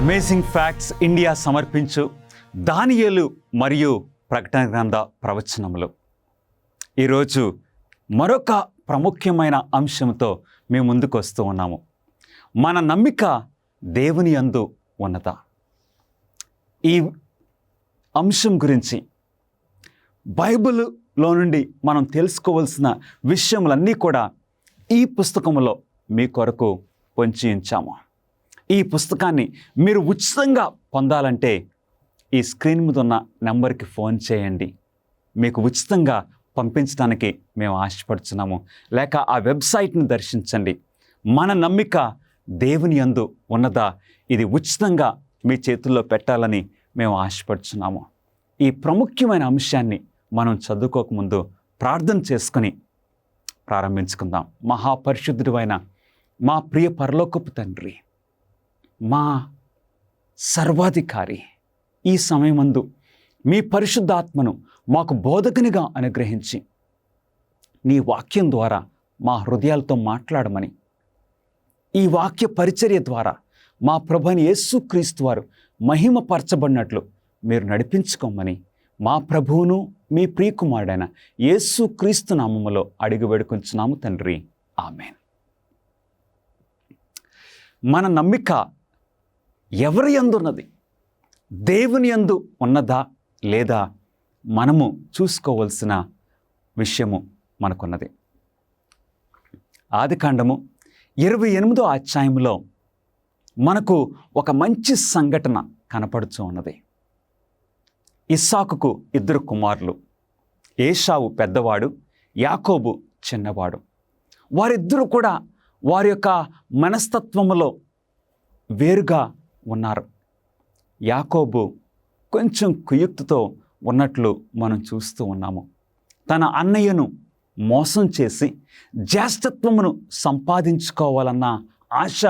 Amazing facts India సమర్పించు దానియేలు మరియు ప్రకటన గ్రంథ ప్రవచనములు. ఈరోజు మరొక ప్రాముఖ్యమైన అంశంతో మేము ముందుకు వస్తూ ఉన్నాము. మన నమ్మిక దేవుని యందు ఉన్నదా? ఈ అంశం గురించి బైబిల్లో నుండి మనం తెలుసుకోవాల్సిన విషయములన్నీ కూడా ఈ పుస్తకంలో మీ కొరకు పొంచి ఉంచాము. ఈ పుస్తకాన్ని మీరు ఉచితంగా పొందాలంటే ఈ స్క్రీన్ మీద ఉన్న నెంబర్కి ఫోన్ చేయండి. మీకు ఉచితంగా పంపించడానికి మేము ఆశపడుతున్నాము. లేక ఆ వెబ్సైట్ని దర్శించండి. మన నమ్మిక దేవుని యందు ఉన్నదా, ఇది ఉచితంగా మీ చేతుల్లో పెట్టాలని మేము ఆశపడుతున్నాము. ఈ ప్రాముఖ్యమైన అంశాన్ని మనం చదువుకోకముందు ప్రార్థన చేసుకుని ప్రారంభించుకుందాం. మహాపరిశుద్ధుడైన మా ప్రియ పరలోకపు తండ్రి, మా సర్వాధికారి, ఈ సమయమందు మీ పరిశుద్ధాత్మను మాకు బోధకునిగా అనుగ్రహించి నీ వాక్యం ద్వారా మా హృదయాలతో మాట్లాడమని, ఈ వాక్య పరిచర్య ద్వారా మా ప్రభువైన యేసుక్రీస్తు వారు మహిమపరచబడినట్లు మీరు నడిపించుకోమని మా ప్రభువును మీ ప్రియకుమారుడైన యేసుక్రీస్తు నామములో అడిగి వేడుకొంచున్నాము తండ్రి. ఆమేన్. మన నమ్మిక ఎవరి యందు ఉన్నది? దేవుని యందు ఉన్నదా లేదా మనము చూసుకోవలసిన విషయము మనకున్నది. ఆదికాండము 28వ అధ్యాయంలో మనకు ఒక మంచి సంఘటన కనపడుతూ ఉన్నది. ఇస్సాకుకు 2 కుమారులు, ఏశావు పెద్దవాడు, యాకోబు చిన్నవాడు. వారిద్దరూ కూడా వారి యొక్క మనస్తత్వములో వేరుగా ఉన్నారు. యాకోబు కొంచెం కుయుక్తితో ఉన్నట్లు మనం చూస్తూ ఉన్నాము. తన అన్నయ్యను మోసం చేసి జ్యేష్ఠత్వమును సంపాదించుకోవాలన్న ఆశ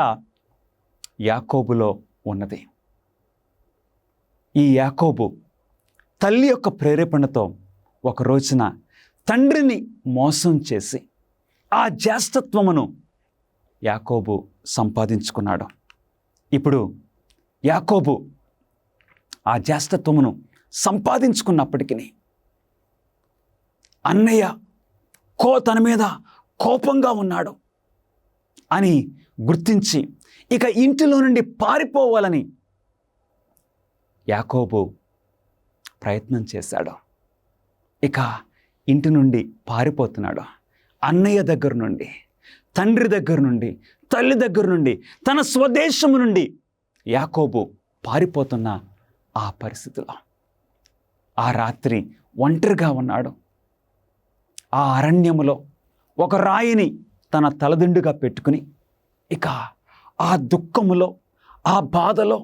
యాకోబులో ఉన్నది. ఈ యాకోబు తల్లి యొక్క ప్రేరేపణతో ఒక రోజున తండ్రిని మోసం చేసి ఆ జ్యేష్ఠత్వమును యాకోబు సంపాదించుకున్నాడు. ఇప్పుడు యాకోబు ఆ జ్యేష్ఠత్వమును సంపాదించుకున్నప్పటికీ అన్నయ్య తన మీద కోపంగా ఉన్నాడు అని గుర్తించి ఇక ఇంటిలో నుండి పారిపోవాలని యాకోబు ప్రయత్నం చేశాడు. ఇక ఇంటి నుండి పారిపోతున్నాడు. అన్నయ్య దగ్గర నుండి, తండ్రి దగ్గర నుండి, తల్లి దగ్గర నుండి, తన స్వదేశము నుండి యాకోబు పారిపోతున్న ఆ పరిస్థితిలో ఆ రాత్రి ఒంటరిగా ఉన్నాడు. ఆ అరణ్యములో ఒక రాయిని తన తలదిండుగా పెట్టుకుని ఇక ఆ దుఃఖములో, ఆ బాధలో,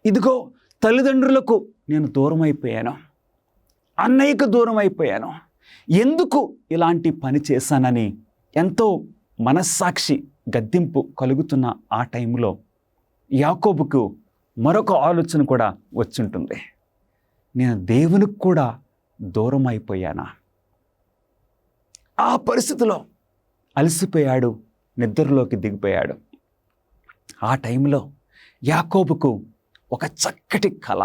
ఇదిగో తల్లిదండ్రులకు నేను దూరం అయిపోయాను, అన్నయ్యకు దూరం అయిపోయాను, ఎందుకు ఇలాంటి పని చేశానని ఎంతో మనస్సాక్షి గద్దింపు కలుగుతున్న ఆ టైంలో యాకోబుకు మరొక ఆలోచన కూడా వచ్చుంటుంది. నేను దేవునికి కూడా దూరం అయిపోయానా? ఆ పరిస్థితిలో అలసిపోయాడు, నిద్రలోకి దిగిపోయాడు. ఆ టైంలో యాకోబుకు ఒక చక్కటి కళ.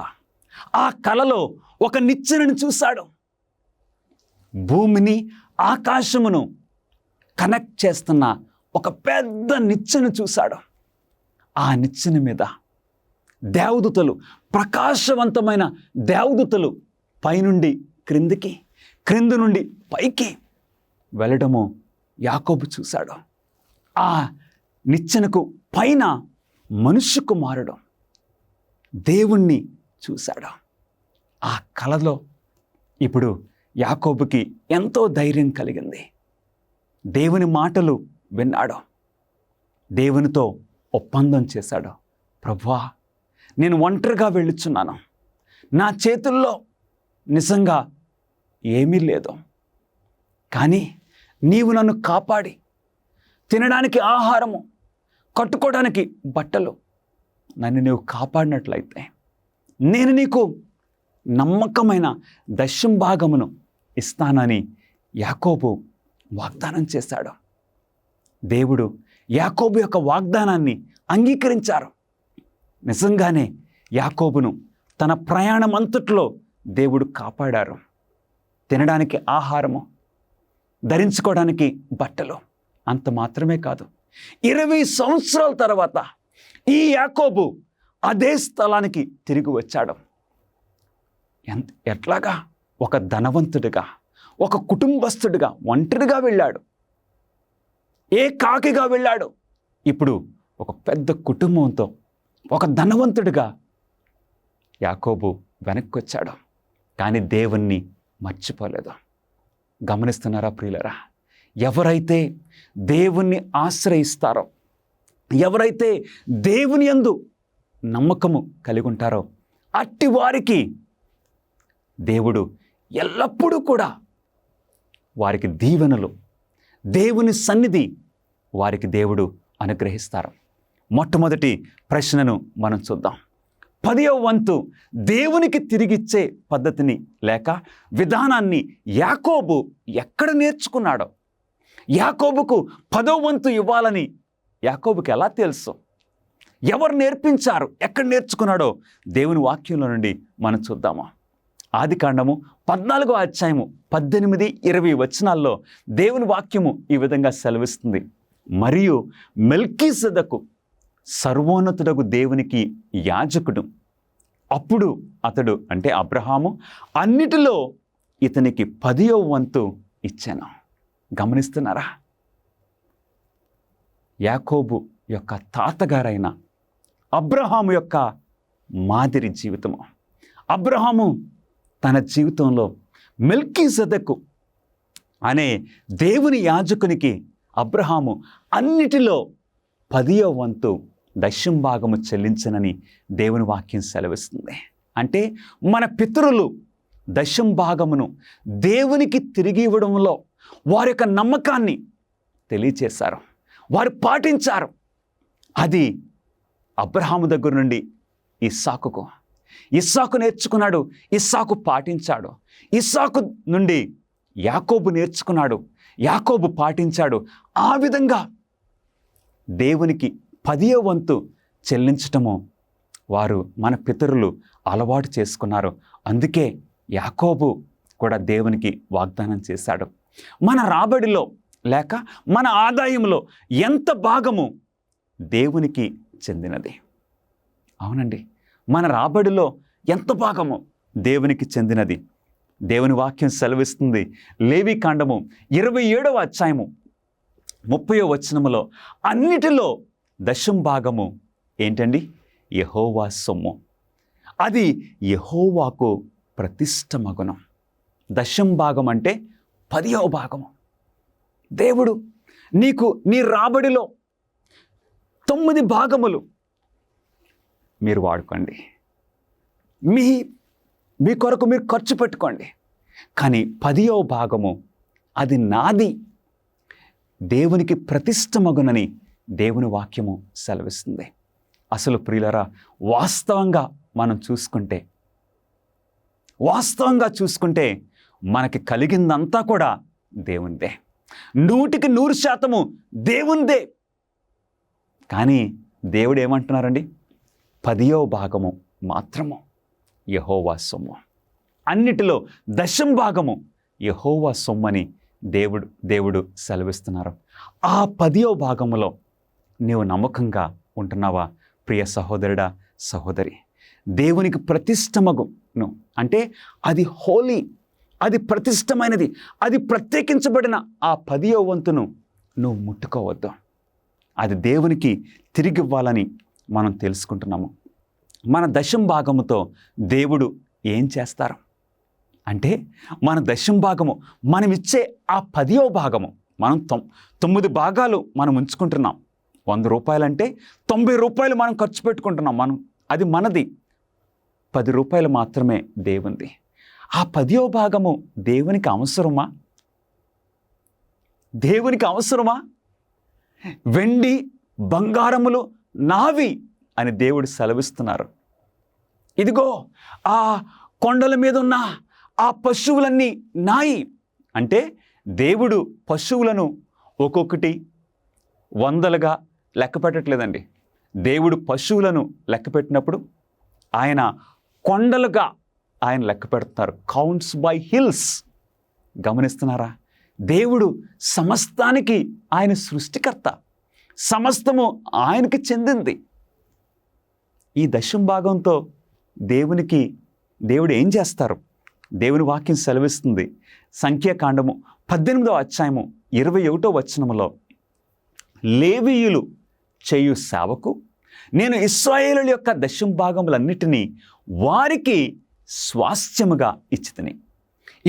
ఆ కళలో ఒక నిచ్చెనను చూశాడు. భూమిని ఆకాశమును కనెక్ట్ చేస్తున్న ఒక పెద్ద నిచ్చెను చూశాడు. ఆ నిచ్చెన మీద దేవదూతలు, ప్రకాశవంతమైన దేవదూతలు పైనుండి క్రిందికి, క్రింది నుండి పైకి వెళ్ళడము యాకోబు చూశాడు. ఆ నిచ్చెనకు పైన మనుష్య కుమారుడు దేవుణ్ణి చూశాడు. ఆ కలలో ఇప్పుడు యాకోబుకి ఎంతో ధైర్యం కలిగింది. దేవుని మాటలు విన్నాడు. దేవునితో ఒప్పందం చేశాడు. ప్రభువా, నేను ఒంటరిగా వెళ్ళుచున్నాను. నా చేతుల్లో నిజంగా ఏమీ లేదు. కానీ నీవు నన్ను కాపాడి తినడానికి ఆహారము, కట్టుకోవడానికి బట్టలు నన్ను నీవు కాపాడినట్లయితే నేను నీకు నమ్మకమైన దశంభాగమును ఇస్తానని యాకోబు వాగ్దానం చేశాడు. దేవుడు యాకోబు యొక్క వాగ్దానాన్ని అంగీకరించారు. నిజంగానే యాకోబును తన ప్రయాణం అంతట్లో దేవుడు కాపాడారు. తినడానికి ఆహారము, ధరించుకోవడానికి బట్టలు, అంత మాత్రమే కాదు, 20 సంవత్సరాల తర్వాత ఈ యాకోబు అదే స్థలానికి తిరిగి వచ్చాడు. ఎట్లాగా? ఒక ధనవంతుడిగా, ఒక కుటుంబస్తుడిగా ఒంటరిగా వెళ్ళాడు. కాకిగా వెళ్ళాడు. ఇప్పుడు ఒక పెద్ద కుటుంబంతో ఒక ధనవంతుడిగా యాకోబు వెనక్కి వచ్చాడు. కానీ దేవుణ్ణి మర్చిపోలేదు. గమనిస్తున్నారా ప్రియులరా? ఎవరైతే దేవుణ్ణి ఆశ్రయిస్తారో, ఎవరైతే దేవుని యందు నమ్మకము కలిగి ఉంటారో అట్టి వారికి దేవుడు ఎల్లప్పుడూ కూడా వారికి దీవెనలు, దేవుని సన్నిధి వారికి దేవుడు అనుగ్రహిస్తారు. మొట్టమొదటి ప్రశ్నను మనం చూద్దాం. 10వ వంతు దేవునికి తిరిగిచ్చే పద్ధతిని లేక విధానాన్ని యాకోబు ఎక్కడ నేర్చుకున్నాడో, యాకోబుకు 10వ వంతు ఇవ్వాలని యాకోబుకి ఎలా తెలుసు? ఎవరు నేర్పించారు? ఎక్కడ నేర్చుకున్నాడో దేవుని వాక్యంలో నుండి మనం చూద్దాము. ఆదికాండము 14వ అధ్యాయము 18, 20 వచనాల్లో దేవుని వాక్యము ఈ విధంగా సెలవిస్తుంది. మరియు మెల్కీసెదెకు సర్వోన్నతుడగు దేవునికి యాజకుడు. అప్పుడు అతడు, అంటే అబ్రహాము, అన్నిటిలో ఇతనికి 10వ వంతు ఇచ్చాను. గమనిస్తున్నారా? యాకోబు యొక్క తాతగారైన అబ్రహాము యొక్క మాదిరి జీవితము. అబ్రహాము తన జీవితంలో మెల్కీసెదెకు అనే దేవుని యాజకునికి అబ్రహాము అన్నిటిలో 10వ వంతు దశంభాగము చెల్లించనని దేవుని వాక్యం సెలవిస్తుంది. అంటే మన పితరులు దశంభాగమును దేవునికి తిరిగి ఇవ్వడంలో వారి యొక్క నమ్మకాన్ని తెలియచేశారు, వారు పాటించారు. అది అబ్రహాము దగ్గర నుండి ఇస్సాకు నేర్చుకున్నాడు, ఇస్సాకు పాటించాడు. ఇస్సాకు నుండి యాకోబు నేర్చుకున్నాడు, యాకోబు పాటించాడు. ఆ విధంగా దేవునికి 10వ వంతు చెల్లించటము వారు, మన పితరులు అలవాటు చేసుకున్నారు. అందుకే యాకోబు కూడా దేవునికి వాగ్దానం చేశాడు. మన రాబడిలో లేక మన ఆదాయంలో ఎంత భాగము దేవునికి చెందినది? అవునండి, మన రాబడిలో ఎంత భాగము దేవునికి చెందినది? దేవుని వాక్యం సెలవిస్తుంది. లేవీకాండము 27వ అధ్యాయము 30వ వచనములో అన్నిటిలో దశంభాగము ఏంటండి? యెహోవా సొమ్ము. అది యెహోవాకు ప్రతిష్టమగును. దశంభాగం అంటే 10వ భాగము. దేవుడు నీకు నీ రాబడిలో 9 భాగములు మీరు వాడుకోండి, మీ కొరకు మీరు ఖర్చు పెట్టుకోండి. కానీ 10వ భాగము అది నాది, దేవునికి ప్రతిష్టమగునని దేవుని వాక్యము సెలవిస్తుంది. అసలు ప్రియులరా, వాస్తవంగా చూసుకుంటే మనకి కలిగిందంతా కూడా దేవునిదే. 100% దేవునిదే. కానీ దేవుడు ఏమంటున్నారండి? 10వ భాగము మాత్రము యెహోవా సొమ్ము. అన్నిటిలో దశంభాగము యెహోవా సొమ్మని దేవుడు సెలవిస్తున్నారు. ఆ 10వ భాగములో నీవు నమ్మకంగా ఉంటున్నావా? ప్రియ సహోదరుడా, సహోదరి, దేవునికి ప్రతిష్టమగును అంటే అది హోలీ, అది ప్రతిష్టమైనది, అది ప్రత్యేకించబడిన ఆ 10వ వంతును నువ్వు ముట్టుకోవద్దు. అది దేవునికి తిరిగి ఇవ్వాలని మనం తెలుసుకుంటున్నాము. మన దశం భాగముతో దేవుడు ఏం చేస్తారు అంటే, మన దశం భాగము, మనం ఇచ్చే ఆ 10వ భాగము, మనం 9 భాగాలు మనం ఉంచుకుంటున్నాం. 100 రూపాయలంటే 90 రూపాయలు మనం ఖర్చు పెట్టుకుంటున్నాం. అది మనది. 10 రూపాయలు మాత్రమే దేవునిది. ఆ 10వ భాగము దేవునికి అవసరమా? దేవునికి అవసరమా? వెండి బంగారములు నావి అని దేవుడు సెలవిస్తున్నారు. ఇదిగో ఆ కొండల మీద ఉన్న ఆ పశువులన్నీ నాయి అంటే, దేవుడు పశువులను ఒక్కొక్కటి వందలుగా లెక్క పెట్టట్లేదండి. దేవుడు పశువులను లెక్క పెట్టినప్పుడు ఆయన కొండలుగా ఆయన లెక్క పెడుతున్నారు. Counts by hills. గమనిస్తున్నారా? దేవుడు సమస్తానికి ఆయన సృష్టికర్త, సమస్తము ఆయనకి చెందింది. ఈ దశం భాగంతో దేవుడు ఏం చేస్తారు? దేవుని వాక్యం సెలవిస్తుంది. సంఖ్యాకాండము 18వ అధ్యాయము 21వ వచనములో, లేవీయులు చేయు సేవకు నేను ఇశ్రాయేలుల యొక్క దశం భాగములన్నిటినీ వారికి స్వాస్థ్యముగా ఇచ్చితిని.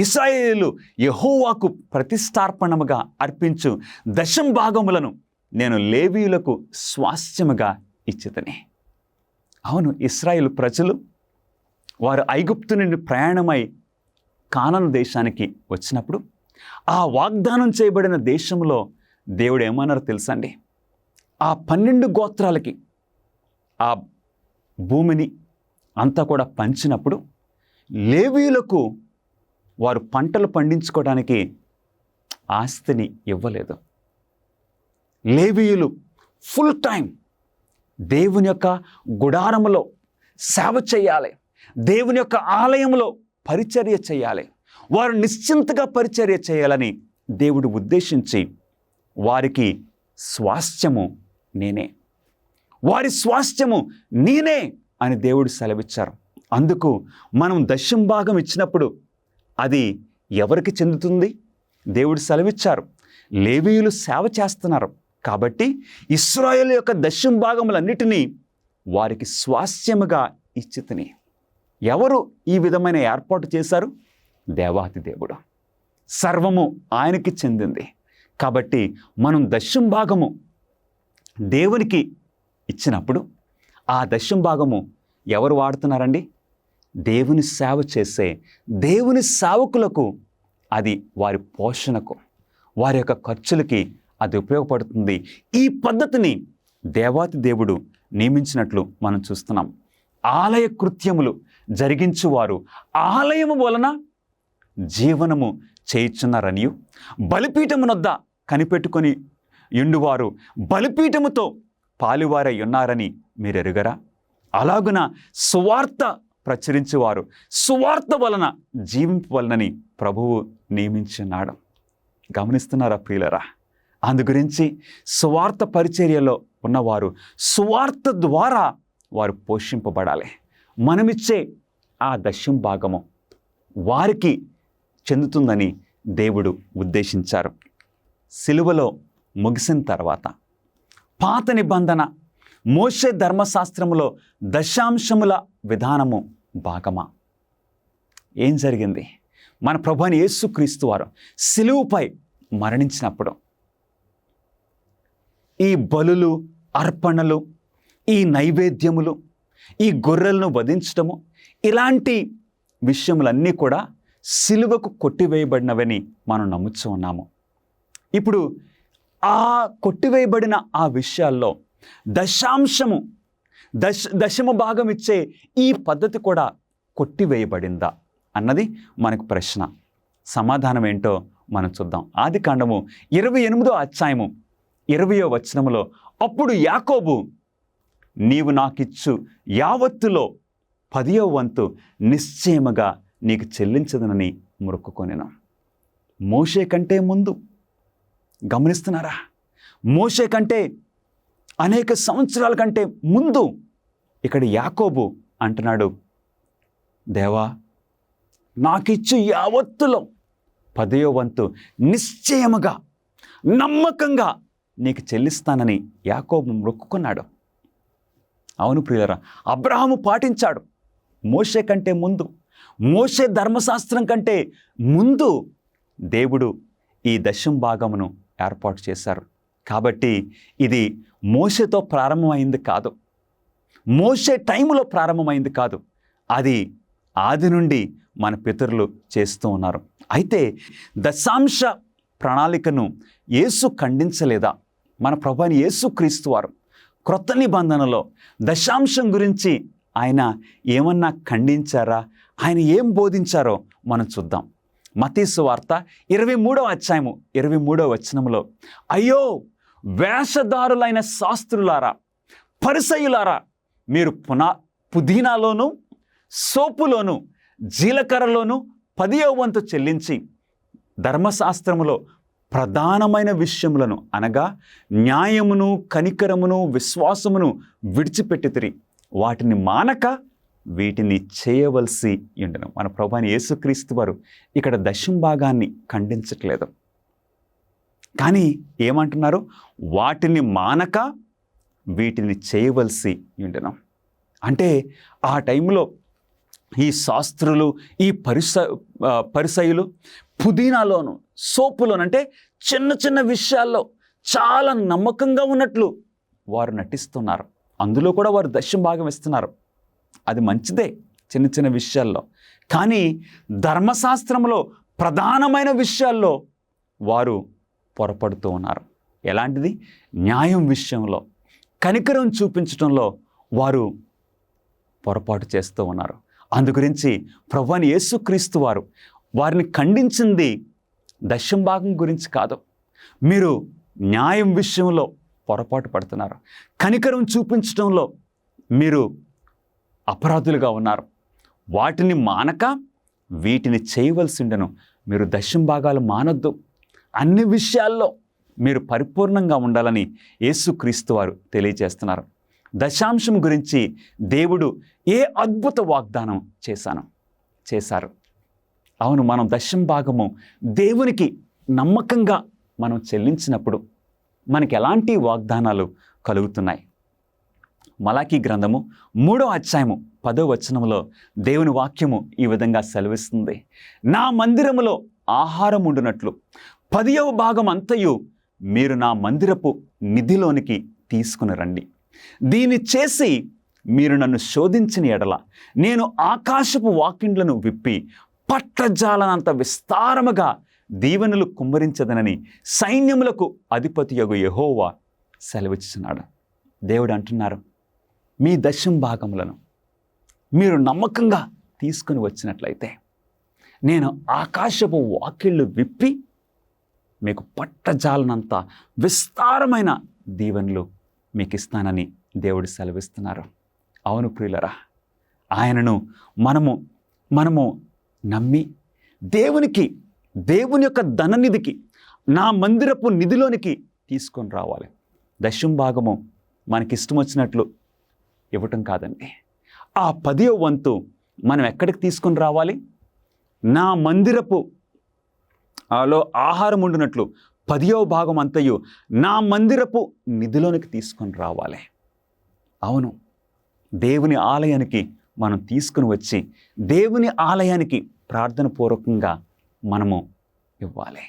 ఇశ్రాయేలు యెహోవాకు ప్రతిష్టార్పణముగా అర్పించు దశం భాగములను నేను లేవీయులకు స్వాస్థ్యముగా ఇచ్చితిని. అవును, ఇశ్రాయేలు ప్రజలు వారు ఐగుప్తు నుండి ప్రయాణమై కానాను దేశానికి వచ్చినప్పుడు ఆ వాగ్దానం చేయబడిన దేశంలో దేవుడు ఏమన్నారో తెలుసా అండి? ఆ 12 గోత్రాలకి ఆ భూమిని అంతా కూడా పంచినప్పుడు లేవీయులకు వారు పంటలు పండించుకోవడానికి ఆస్తిని ఇవ్వలేదు. లేవీయులు ఫుల్ టైం దేవుని యొక్క గుడారములో సేవ చేయాలి, దేవుని యొక్క ఆలయంలో పరిచర్య చేయాలి. వారు నిశ్చింతగా పరిచర్య చేయాలని దేవుడు ఉద్దేశించి వారికి స్వాస్థ్యము నేనే, వారి స్వాస్థ్యము నేనే అని దేవుడు సెలవిచ్చారు. అందుకు మనం దశం భాగం ఇచ్చినప్పుడు అది ఎవరికి చెందుతుంది? దేవుడు సెలవిచ్చారు, లేవీయులు సేవ చేస్తున్నారు కాబట్టి ఇశ్రాయేలు యొక్క దశం భాగములన్నిటినీ వారికి స్వాస్థ్యముగా ఇచ్చితిని. ఎవరు ఈ విధమైన ఏర్పాటు చేశారు? దేవాతి దేవుడు. సర్వము ఆయనకి చెందింది. కాబట్టి మనం దశం భాగము దేవునికి ఇచ్చినప్పుడు ఆ దశం భాగము ఎవరు వాడుతున్నారండి? దేవుని సేవ చేసే దేవుని సేవకులకు అది వారి పోషణకు, వారి యొక్క ఖర్చులకి అది ఉపయోగపడుతుంది. ఈ పద్ధతిని దేవాతి దేవుడు నియమించినట్లు మనం చూస్తున్నాం. ఆలయ కృత్యములు జరిగించువారు ఆలయము వలన జీవనము చేయుచున్నారనియు, బలిపీఠమునొద్ద కనిపెట్టుకొని ఎండువారు బలిపీఠముతో పాలువారై ఉన్నారని మీరు ఎరుగరా? అలాగున సువార్త ప్రచురించువారు సువార్త వలన జీవింపవలనని ప్రభువు నియమించున్నాడు. గమనిస్తున్నారా ప్రియులరా? అందు గురించి సువార్త పరిచర్యలో ఉన్నవారు సువార్త ద్వారా వారు పోషింపబడాలి. మనమిచ్చే ఆ దశం భాగము వారికి చెందుతుందని దేవుడు ఉద్దేశించారు. సిలువలో ముగిసిన తర్వాత పాత నిబంధన మోషే ధర్మశాస్త్రములో దశాంశముల విధానము భాగమా? ఏం జరిగింది? మన ప్రభువైన యేసుక్రీస్తు వారు సిలువపై మరణించినప్పుడు ఈ బలులు, అర్పణలు, ఈ నైవేద్యములు, ఈ గొర్రెలను వధించటము, ఇలాంటి విషయములన్నీ కూడా సిలువకు కొట్టివేయబడినవని మనం నమ్ముతూ ఉన్నాము. ఇప్పుడు ఆ కొట్టివేయబడిన ఆ విషయాల్లో దశమ భాగం ఇచ్చే ఈ పద్ధతి కూడా కొట్టివేయబడిందా అన్నది మనకు ప్రశ్న. సమాధానం ఏంటో మనం చూద్దాం. ఆదికాండము 28వ అధ్యాయము 20వ వచనములో, అప్పుడు యాకోబు నీవు నాకిచ్చు యావత్తులో 10వ వంతు నిశ్చయముగా నీకు చెల్లించదనని మొక్కుకొనెను. మోషే కంటే ముందు, గమనిస్తున్నారా? మోషే కంటే అనేక సంవత్సరాల కంటే ముందు ఇక్కడ యాకోబు అంటున్నాడు, దేవా నాకిచ్చు యావత్తులో 10వ వంతు నిశ్చయముగా నమ్మకంగా నీకు చెల్లిస్తానని యాకోబు మొక్కుకున్నాడు. అవును ప్రియులరా, అబ్రహాము పాటించాడు. మోషే కంటే ముందు, మోషే ధర్మశాస్త్రం కంటే ముందు దేవుడు ఈ దశమ భాగమును ఏర్పాటు చేశారు. కాబట్టి ఇది మోషేతో ప్రారంభమైంది కాదు, మోషే టైంలో ప్రారంభమైంది కాదు, అది ఆది నుండి మన పితరులు చేస్తూ ఉన్నారు. అయితే దశాంశ ప్రణాళికను యేసు ఖండించలేదా? మన ప్రభువైన యేసుక్రీస్తు వారు క్రొత్త నిబంధనలో దశాంశం గురించి ఆయన ఏమన్నా ఖండించారా? ఆయన ఏం బోధించారో మనం చూద్దాం. మత్తయి సువార్త 23వ అధ్యాయము 23వ వచనంలో, అయ్యో వేషధారులైన శాస్త్రులారా, పరిసయ్యులారా, మీరు పుదీనాలోను సోపులోను జీలకర్రలోను 10వ వంతు చెల్లించి ధర్మశాస్త్రములో ప్రధానమైన విషయములను అనగా న్యాయమును, కనికరమును, విశ్వాసమును విడిచిపెట్టితిరి, వాటిని మానక వీటిని చేయవలసి ఉండెను. మన ప్రభువైన యేసుక్రీస్తు వారు ఇక్కడ దశమ భాగాన్ని ఖండించట్లేదు, కానీ ఏమంటున్నారు? వాటిని మానక వీటిని చేయవలసి ఉండెను. అంటే ఆ టైంలో ఈ శాస్త్రులు, ఈ పరిసయ్యులు పుదీనాలోను సోపులోను అంటే చిన్న చిన్న విషయాల్లో చాలా నమ్మకంగా ఉన్నట్లు వారు నటిస్తున్నారు. అందులో కూడా వారు దశమ భాగం ఇస్తున్నారు. అది మంచిదే చిన్న చిన్న విషయాల్లో, కానీ ధర్మశాస్త్రంలో ప్రధానమైన విషయాల్లో వారు పొరపడుతూ ఉన్నారు. ఎలాంటిది? న్యాయం విషయంలో, కనికరం చూపించడంలో వారు పొరపాటు చేస్తూ ఉన్నారు. అందుగురించి ప్రభువైన యేసుక్రీస్తు వారు వారిని ఖండించింది దశమ భాగం గురించి కాదు. మీరు న్యాయం విషయంలో పొరపాటు పడుతున్నారు, కనికరం చూపించడంలో మీరు అపరాధులుగా ఉన్నారు, వాటిని మానక వీటిని చేయవలసి ఉండను. మీరు దశమ భాగాలు మానొద్దు, అన్ని విషయాల్లో మీరు పరిపూర్ణంగా ఉండాలని యేసుక్రీస్తు వారు తెలియజేస్తున్నారు. దశాంశం గురించి దేవుడు ఏ అద్భుత వాగ్దానం చేశారు. అవును, మనం దశమ భాగము దేవునికి నమ్మకంగా మనం చెల్లించినప్పుడు మనకి ఎలాంటి వాగ్దానాలు కలుగుతున్నాయి? మలాకీ గ్రంథము 3వ అధ్యాయము 10వ వచనంలో దేవుని వాక్యము ఈ విధంగా సెలవిస్తుంది, నా మందిరములో ఆహారం ఉండునట్లు 10వ భాగం అంతయు మీరు నా మందిరపు నిధిలోనికి తీసుకుని రండి. దీన్ని చేసి మీరు నన్ను శోధించిన ఎడల నేను ఆకాశపు వాకిండ్లను విప్పి పట్టజాలనంత విస్తారముగా దీవెనలు కుమ్మరించదనని సైన్యములకు అధిపతియగు యెహోవా సెలవిస్తున్నాడు. దేవుడు అంటున్నారు, మీ దశమ భాగములను మీరు నమ్మకంగా తీసుకుని వచ్చినట్లయితే నేను ఆకాశపు వాకిళ్ళు విప్పి మీకు పట్టజాలనంత విస్తారమైన దీవెనలు మీకు ఇస్తానని దేవుడు సెలవిస్తున్నారు. అవును ప్రియులరా, ఆయనను మనము నమ్మి దేవుని యొక్క ధననిధికి, నా మందిరపు నిధిలోనికి తీసుకొని రావాలి. దశమ భాగము మనకిష్టం వచ్చినట్లు ఇవ్వటం కాదండి. ఆ 10వ వంతు మనం ఎక్కడికి తీసుకొని రావాలి? నా మందిరపు ఆహారం ఉండినట్లు 10వ భాగం అంతయు నా మందిరపు నిధిలోనికి తీసుకొని రావాలి. అవును, దేవుని ఆలయానికి మనం తీసుకుని వచ్చి దేవుని ఆలయానికి ప్రార్థన పూర్వకంగా మనము ఇవ్వాలి.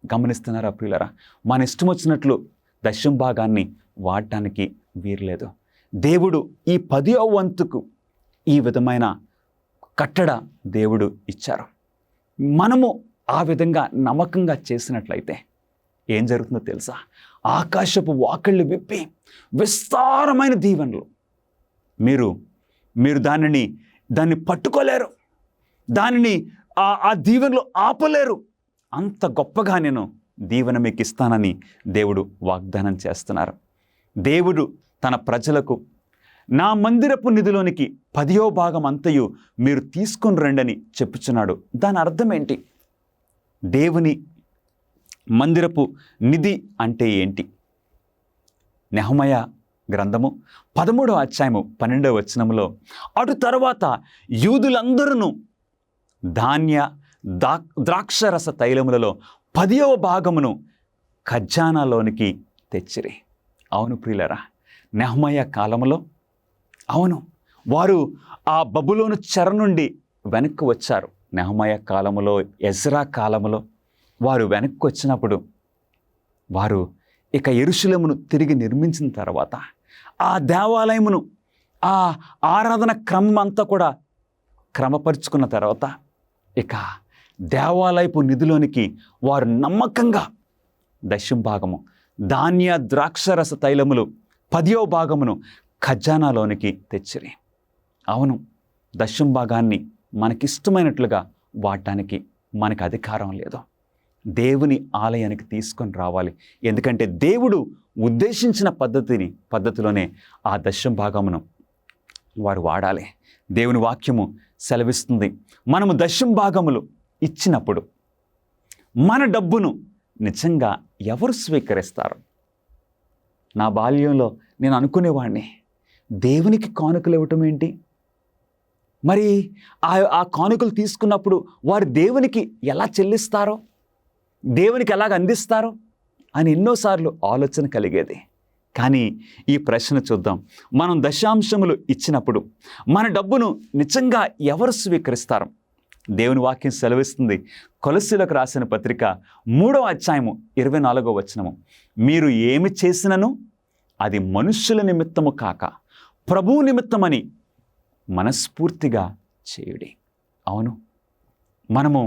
గమనిస్తున్నారా ప్రియులరా? మన ఇష్టం వచ్చినట్లు దశమ భాగాన్ని వాడటానికి వీరలేదు. దేవుడు ఈ 10వ వంతుకు ఈ విధమైన కట్టడ దేవుడు ఇచ్చారు. మనము ఆ విధంగా నమ్మకంగా చేసినట్లయితే ఏం జరుగుతుందో తెలుసా? ఆకాశపు వాకిళ్ళు విప్పి విస్తారమైన దీవెనలు, మీరు దాన్ని పట్టుకోలేరు, దానిని ఆ దీవెనలు ఆపలేరు. అంత గొప్పగా నేను దీవెన మీకు ఇస్తానని దేవుడు వాగ్దానం చేస్తున్నారు. దేవుడు తన ప్రజలకు నా మందిరపు నిధిలోనికి 10వ భాగం అంతయు మీరు తీసుకుని రండని చెప్పుచున్నాడు. దాని అర్థం ఏంటి? దేవుని మందిరపు నిధి అంటే ఏంటి? నెహెమయా గ్రంథము 13వ అధ్యాయము 12వ వచనములో, అటు తర్వాత యూదులందరూ ధాన్య ద్రాక్షరస తైలములలో 10వ భాగమును ఖజానాలోనికి తెచ్చిరి. అవును ప్రియులరా, నెహెమయా కాలంలో, అవును, వారు ఆ బబులోను చెర నుండి వెనక్కి వచ్చారు. నెహెమయా కాలంలో, ఎజ్రా కాలంలో వారు వెనక్కి వచ్చినప్పుడు వారు ఇక యెరూషలేమును తిరిగి నిర్మించిన తర్వాత ఆ దేవాలయమును, ఆ ఆరాధన క్రమం అంతా కూడా క్రమపరుచుకున్న తర్వాత ఇక దేవాలయపు నిధిలోనికి వారు నమ్మకంగా దశంభాగము ధాన్య ద్రాక్షరస తైలములు 10వ భాగమును ఖజానాలోనికి తెచ్చిరి. అవును, దశంభాగాన్ని మనకిష్టమైనట్లుగా వాడటానికి మనకు అధికారం లేదు. దేవుని ఆలయానికి తీసుకొని రావాలి. ఎందుకంటే దేవుడు ఉద్దేశించిన పద్ధతిలోనే ఆ దశంభాగమును వారు వాడాలి. దేవుని వాక్యము సెలవిస్తుంది, మనము దశంభాగములు ఇచ్చినప్పుడు మన డబ్బును నిజంగా ఎవరు స్వీకరిస్తారు? నా బాల్యంలో నేను అనుకునేవాడిని, దేవునికి కానుకలు ఇవ్వటం ఏంటి? మరి ఆ కానుకలు తీసుకున్నప్పుడు వారు దేవునికి ఎలా చెల్లిస్తారో, దేవునికి ఎలాగ అందిస్తారో అని ఎన్నోసార్లు ఆలోచన కలిగేది. కానీ ఈ ప్రశ్న చూద్దాం. మనం దశాంశములు ఇచ్చినప్పుడు మన డబ్బును నిజంగా ఎవరు స్వీకరిస్తారు? దేవుని వాక్యం సెలవిస్తుంది, కొలస్సీలకు రాసిన పత్రిక 3వ అధ్యాయము 24వ వచనము, మీరు ఏమి చేసినను అది మనుష్యుల నిమిత్తము కాక ప్రభువు నిమిత్తమని మనస్ఫూర్తిగా చేయుడి. అవును, మనము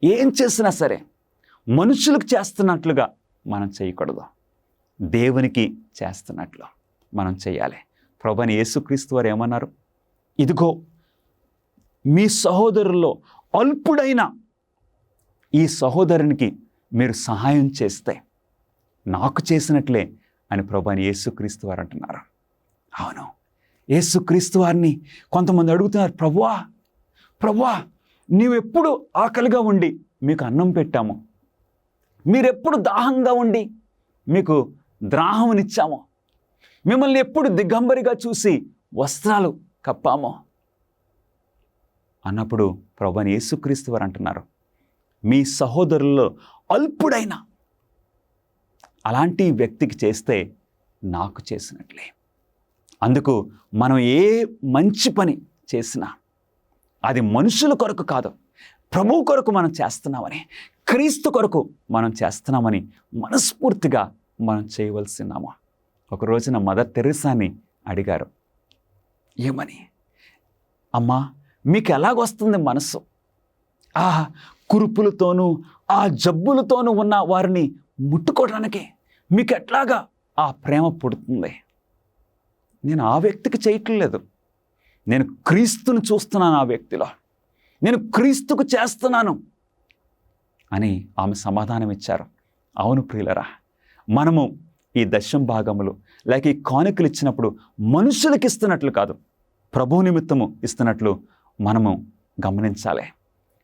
ఏం చేసినా సరే మనుషులకు చేస్తున్నట్లుగా మనం చేయకూడదు, దేవునికి చేస్తున్నట్లు మనం చేయాలి. ప్రభువైన యేసుక్రీస్తు వారు ఏమన్నారు? ఇదిగో మీ సహోదరుల్లో అల్పుడైన ఈ సహోదరునికి మీరు సహాయం చేస్తే నాకు చేసినట్లే అని ప్రభువైన యేసుక్రీస్తు వారు అంటున్నారు. అవును, యేసుక్రీస్తు వారిని కొంతమంది అడుగుతున్నారు, ప్రభువా నీవెప్పుడు ఆకలిగా ఉండి మీకు అన్నం పెట్టాము, మీరెప్పుడు దాహంగా ఉండి మీకు ద్రాహమునిచ్చాము, మిమ్మల్ని ఎప్పుడు దిగంబరిగా చూసి వస్త్రాలు కప్పాము అన్నప్పుడు ప్రభువైన యేసుక్రీస్తు వారు అంటున్నారు, మీ సహోదరుల్లో అల్పుడైన అలాంటి వ్యక్తికి చేస్తే నాకు చేసినట్లే. అందుకు మనం ఏ మంచి పని చేసినా అది మనుషుల కొరకు కాదు, ప్రభువు కొరకు మనం చేస్తున్నామని, క్రీస్తు కొరకు మనం చేస్తున్నామని మనస్ఫూర్తిగా మనం చేయవలసినాము. ఒక రోజున మదర్ తెరెసాని అడిగారు, ఏమని? అమ్మా, మీకు ఎలాగొస్తుంది మనసు? ఆ కురుపులతోనూ ఆ జబ్బులతోనూ ఉన్న వారిని ముట్టుకోవడానికి మీకు ఎట్లాగా ఆ ప్రేమ పుడుతుంది? నేను ఆ వ్యక్తికి చేయట్లేదు, నేను క్రీస్తుని చూస్తున్నాను ఆ వ్యక్తిలో, నేను క్రీస్తుకు చేస్తున్నాను అని ఆమె సమాధానం ఇచ్చారు. అవును ప్రియులరా, మనము ఈ దశంభాగములు లేక ఈ కానుకలు ఇచ్చినప్పుడు మనుషులకు ఇస్తున్నట్లు కాదు, ప్రభు నిమిత్తము ఇస్తున్నట్లు మనము గమనించాలి.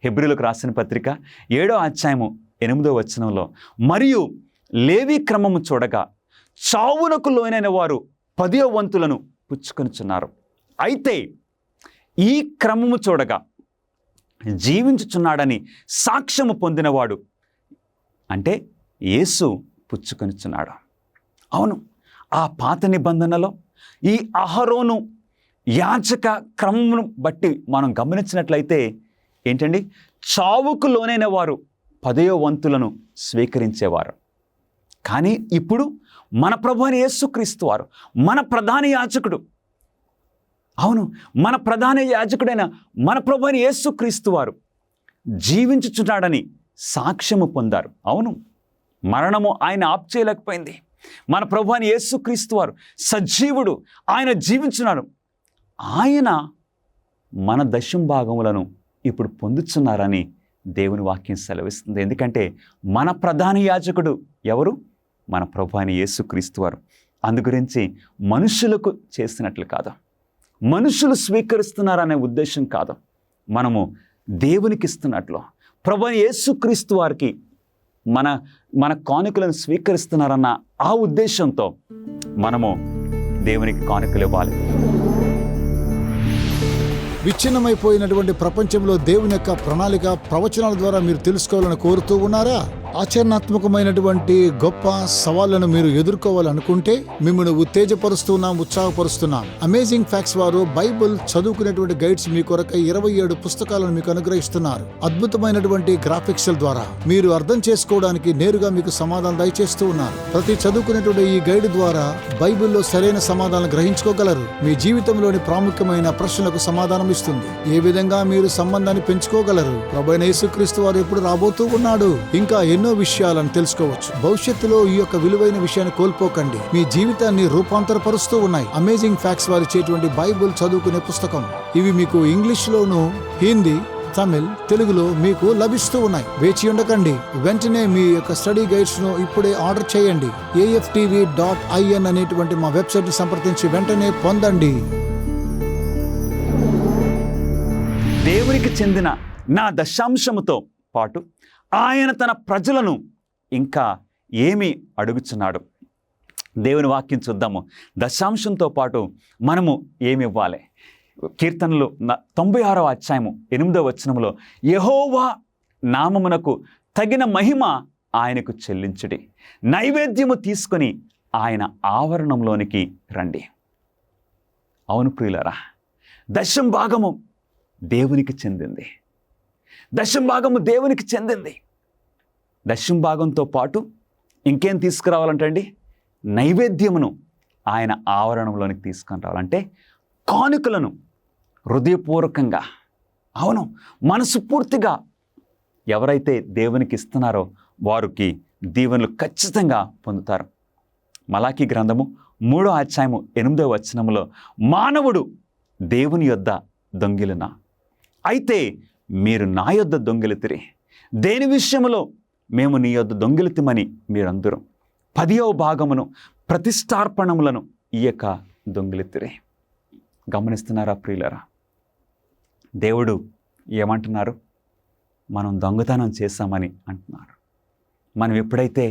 హెబ్రీయులకు రాసిన పత్రిక 7వ అధ్యాయము 8వ వచనంలో, మరియు లేవి క్రమము చూడగా చావునకు లోనైన వారు 10వ వంతులను పుచ్చుకొనుచున్నారు. అయితే ఈ క్రమము చూడగా జీవించుచున్నాడని సాక్ష్యము పొందినవాడు అంటే యేసు పుచ్చుకొనుచున్నాడు. అవును, ఆ పాత నిబంధనలో ఈ అహరోను యాజక క్రమమును బట్టి మనం గమనించినట్లయితే ఏంటండి, చావుకు లోనైన వారు 10వ వంతులను స్వీకరించేవారు. కానీ ఇప్పుడు మన ప్రభువైన యేసుక్రీస్తు వారు, మన ప్రధాన యాజకుడు, అవును, మన ప్రధాన యాజకుడైన మన ప్రభువైన యేసుక్రీస్తు వారు జీవించుచున్నాడని సాక్ష్యము పొందారు. అవును, మరణము ఆయన ఆప్ చేయలేకపోయింది. మన ప్రభువైన యేసుక్రీస్తు వారు సజీవుడు, ఆయన జీవించున్నాడు. ఆయన మన దశంభాగములను ఇప్పుడు పొందుతున్నారని దేవుని వాక్యం సెలవిస్తుంది. ఎందుకంటే మన ప్రధాన యాజకుడు ఎవరు? మన ప్రభువైన యేసుక్రీస్తు వారు. అందుగురించి మనుషులకు చేసినట్లు కాదు, మనుషులు స్వీకరిస్తున్నారనే ఉద్దేశం కాదు, మనము దేవునికి ఇస్తున్నట్లు ప్రభువైన యేసుక్రీస్తు వారికి మన కానుకలను స్వీకరిస్తున్నారన్న ఆ ఉద్దేశంతో మనము దేవునికి కానుకలు ఇవ్వాలి. విచ్ఛిన్నమైపోయినటువంటి ప్రపంచంలో దేవుని యొక్క ప్రణాళిక ప్రవచనాల ద్వారా మీరు తెలుసుకోవాలని కోరుతూ ఉన్నారా? ఆచరణాత్మకమైనటువంటి గొప్ప సవాళ్లను మీరు ఎదుర్కోవాలనుకుంటే మిమ్మల్ని ఉత్తేజపరుస్తున్నాం, ఉత్సాహపరుస్తున్నాం. అమేజింగ్ ఫ్యాక్ట్స్ వారు బైబిల్ చదువుకునేటువంటి గైడ్స్ మీ కొరకై 27 పుస్తకాలను మీకు అనుగ్రహిస్తున్నారు. అద్భుతమైనటువంటి గ్రాఫిక్స్ ద్వారా మీరు అర్థం చేసుకోవడానికి నేరుగా మీకు సమాధానం దయచేస్తూ ఉన్నారు. ప్రతి చదువుకునేటువంటి ఈ గైడ్ ద్వారా బైబిల్లో సరైన సమాధానం గ్రహించుకోగలరు. మీ జీవితంలోని ప్రాముఖ్యమైన ప్రశ్నలకు సమాధానం ఇస్తుంది. ఏ విధంగా మీరు సంబంధాన్ని పెంచుకోగలరు, ప్రభువైన యేసుక్రీస్తు వారు ఎప్పుడు రాబోతూ ఉన్నాడు, ఇంకా ఎన్నో విషయాలను తెలుసుకోవచ్చు. భవిష్యత్తులో ఈ యొక్క విలువైన విషయాన్ని కోల్పోకండి. మీ జీవితాన్ని రూపాంతరపరుస్తూ ఉన్నాయి అమేజింగ్ ఫ్యాక్ట్స్ వారు ఇచ్చేటువంటి బైబిల్ చదువుకునే పుస్తకం. ఇవి మీకు ఇంగ్లీష్ లోను, హిందీ, తమిళ్, తెలుగులో మీకు లభిస్తూ ఉన్నాయి. వేచి ఉండకండి, వెంటనే మీ యొక్క స్టడీ గైడ్స్ ను ఇప్పుడే ఆర్డర్ చేయండి. AFTV.in అనేటువంటి మా వెబ్సైట్ ని సంప్రదించి వెంటనే పొందండి. దేవునికి చెందిన నా దశాంశముతో పాటు ఆయన తన ప్రజలను ఇంకా ఏమి అడుగుచున్నాడు? దేవుని వాక్యం చూద్దాము. దశాంశంతో పాటు మనము ఏమి ఇవ్వాలి? కీర్తనలు 96వ అధ్యాయము 8వ వచనములో, యెహోవా నామమునకు తగిన మహిమ ఆయనకు చెల్లించుడి, నైవేద్యము తీసుకొని ఆయన ఆవరణంలోనికి రండి. అవును ప్రియులారా, దశం భాగము దేవునికి చెందింది. దశం భాగము దేవునికి చెందింది. దశం భాగంతో పాటు ఇంకేం తీసుకురావాలంటండి? నైవేద్యమును ఆయన ఆవరణంలోనికి తీసుకొని రావాలంటే కానుకలను హృదయపూర్వకంగా, అవును మనసు పూర్తిగా ఎవరైతే దేవునికి ఇస్తున్నారో వారికి దీవెనలు ఖచ్చితంగా పొందుతారు. మలాకీ గ్రంథము 3వ అధ్యాయము 8వ వచనములో, మానవుడు దేవుని యొద్ద దొంగిలిన, అయితే మీరు నా యొద్ద దొంగిలితిరి, దేని విషయములో మేము నీ యొద్ద దొంగిలితిమని మీరందరూ 10వ భాగమును ప్రతిష్టార్పణములను ఇయ్యక దొంగిలితిరి. గమనిస్తున్నారా ప్రియులారా? దేవుడు ఏమంటున్నారు? మనం దొంగతనం చేశామని అంటున్నారు. మనం ఎప్పుడైతే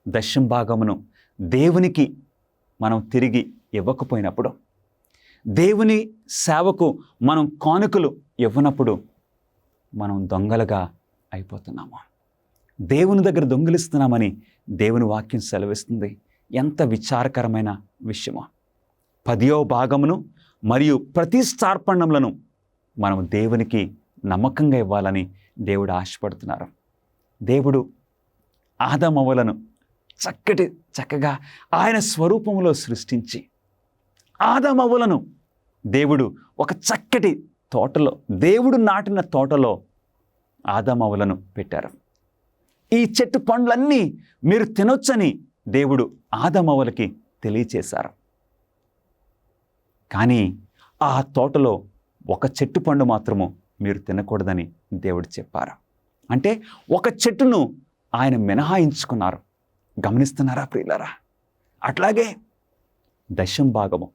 దశం భాగమును దేవునికి మనం తిరిగి ఇవ్వకపోయినప్పుడు, దేవుని సేవకు మనం కానుకలు ఇవ్వనప్పుడు మనం దొంగలుగా అయిపోతున్నాము. దేవుని దగ్గర దొంగిలిస్తున్నామని దేవుని వాక్యం సెలవిస్తుంది. ఎంత విచారకరమైన విషయమో! 10వ భాగమును మరియు ప్రతిష్టార్పణములను మనం దేవునికి నమ్మకంగా ఇవ్వాలని దేవుడు ఆశపడుతున్నారు. దేవుడు ఆదామవ్వలను చక్కగా ఆయన స్వరూపంలో సృష్టించి, ఆదామవ్వలను దేవుడు ఒక చక్కటి తోటలో, దేవుడు నాటిన తోటలో ఆదామవ్వలను పెట్టారు. ఈ చెట్టు పండ్లన్నీ మీరు తినొచ్చని దేవుడు ఆదామవ్వలకి తెలియచేశారు. కానీ ఆ తోటలో ఒక చెట్టు పండు మాత్రము మీరు తినకూడదని దేవుడు చెప్పారు. అంటే ఒక చెట్టును ఆయన మినహాయించుకున్నారు. గమనిస్తున్నారా ప్రియులారా? అట్లాగే దశం భాగము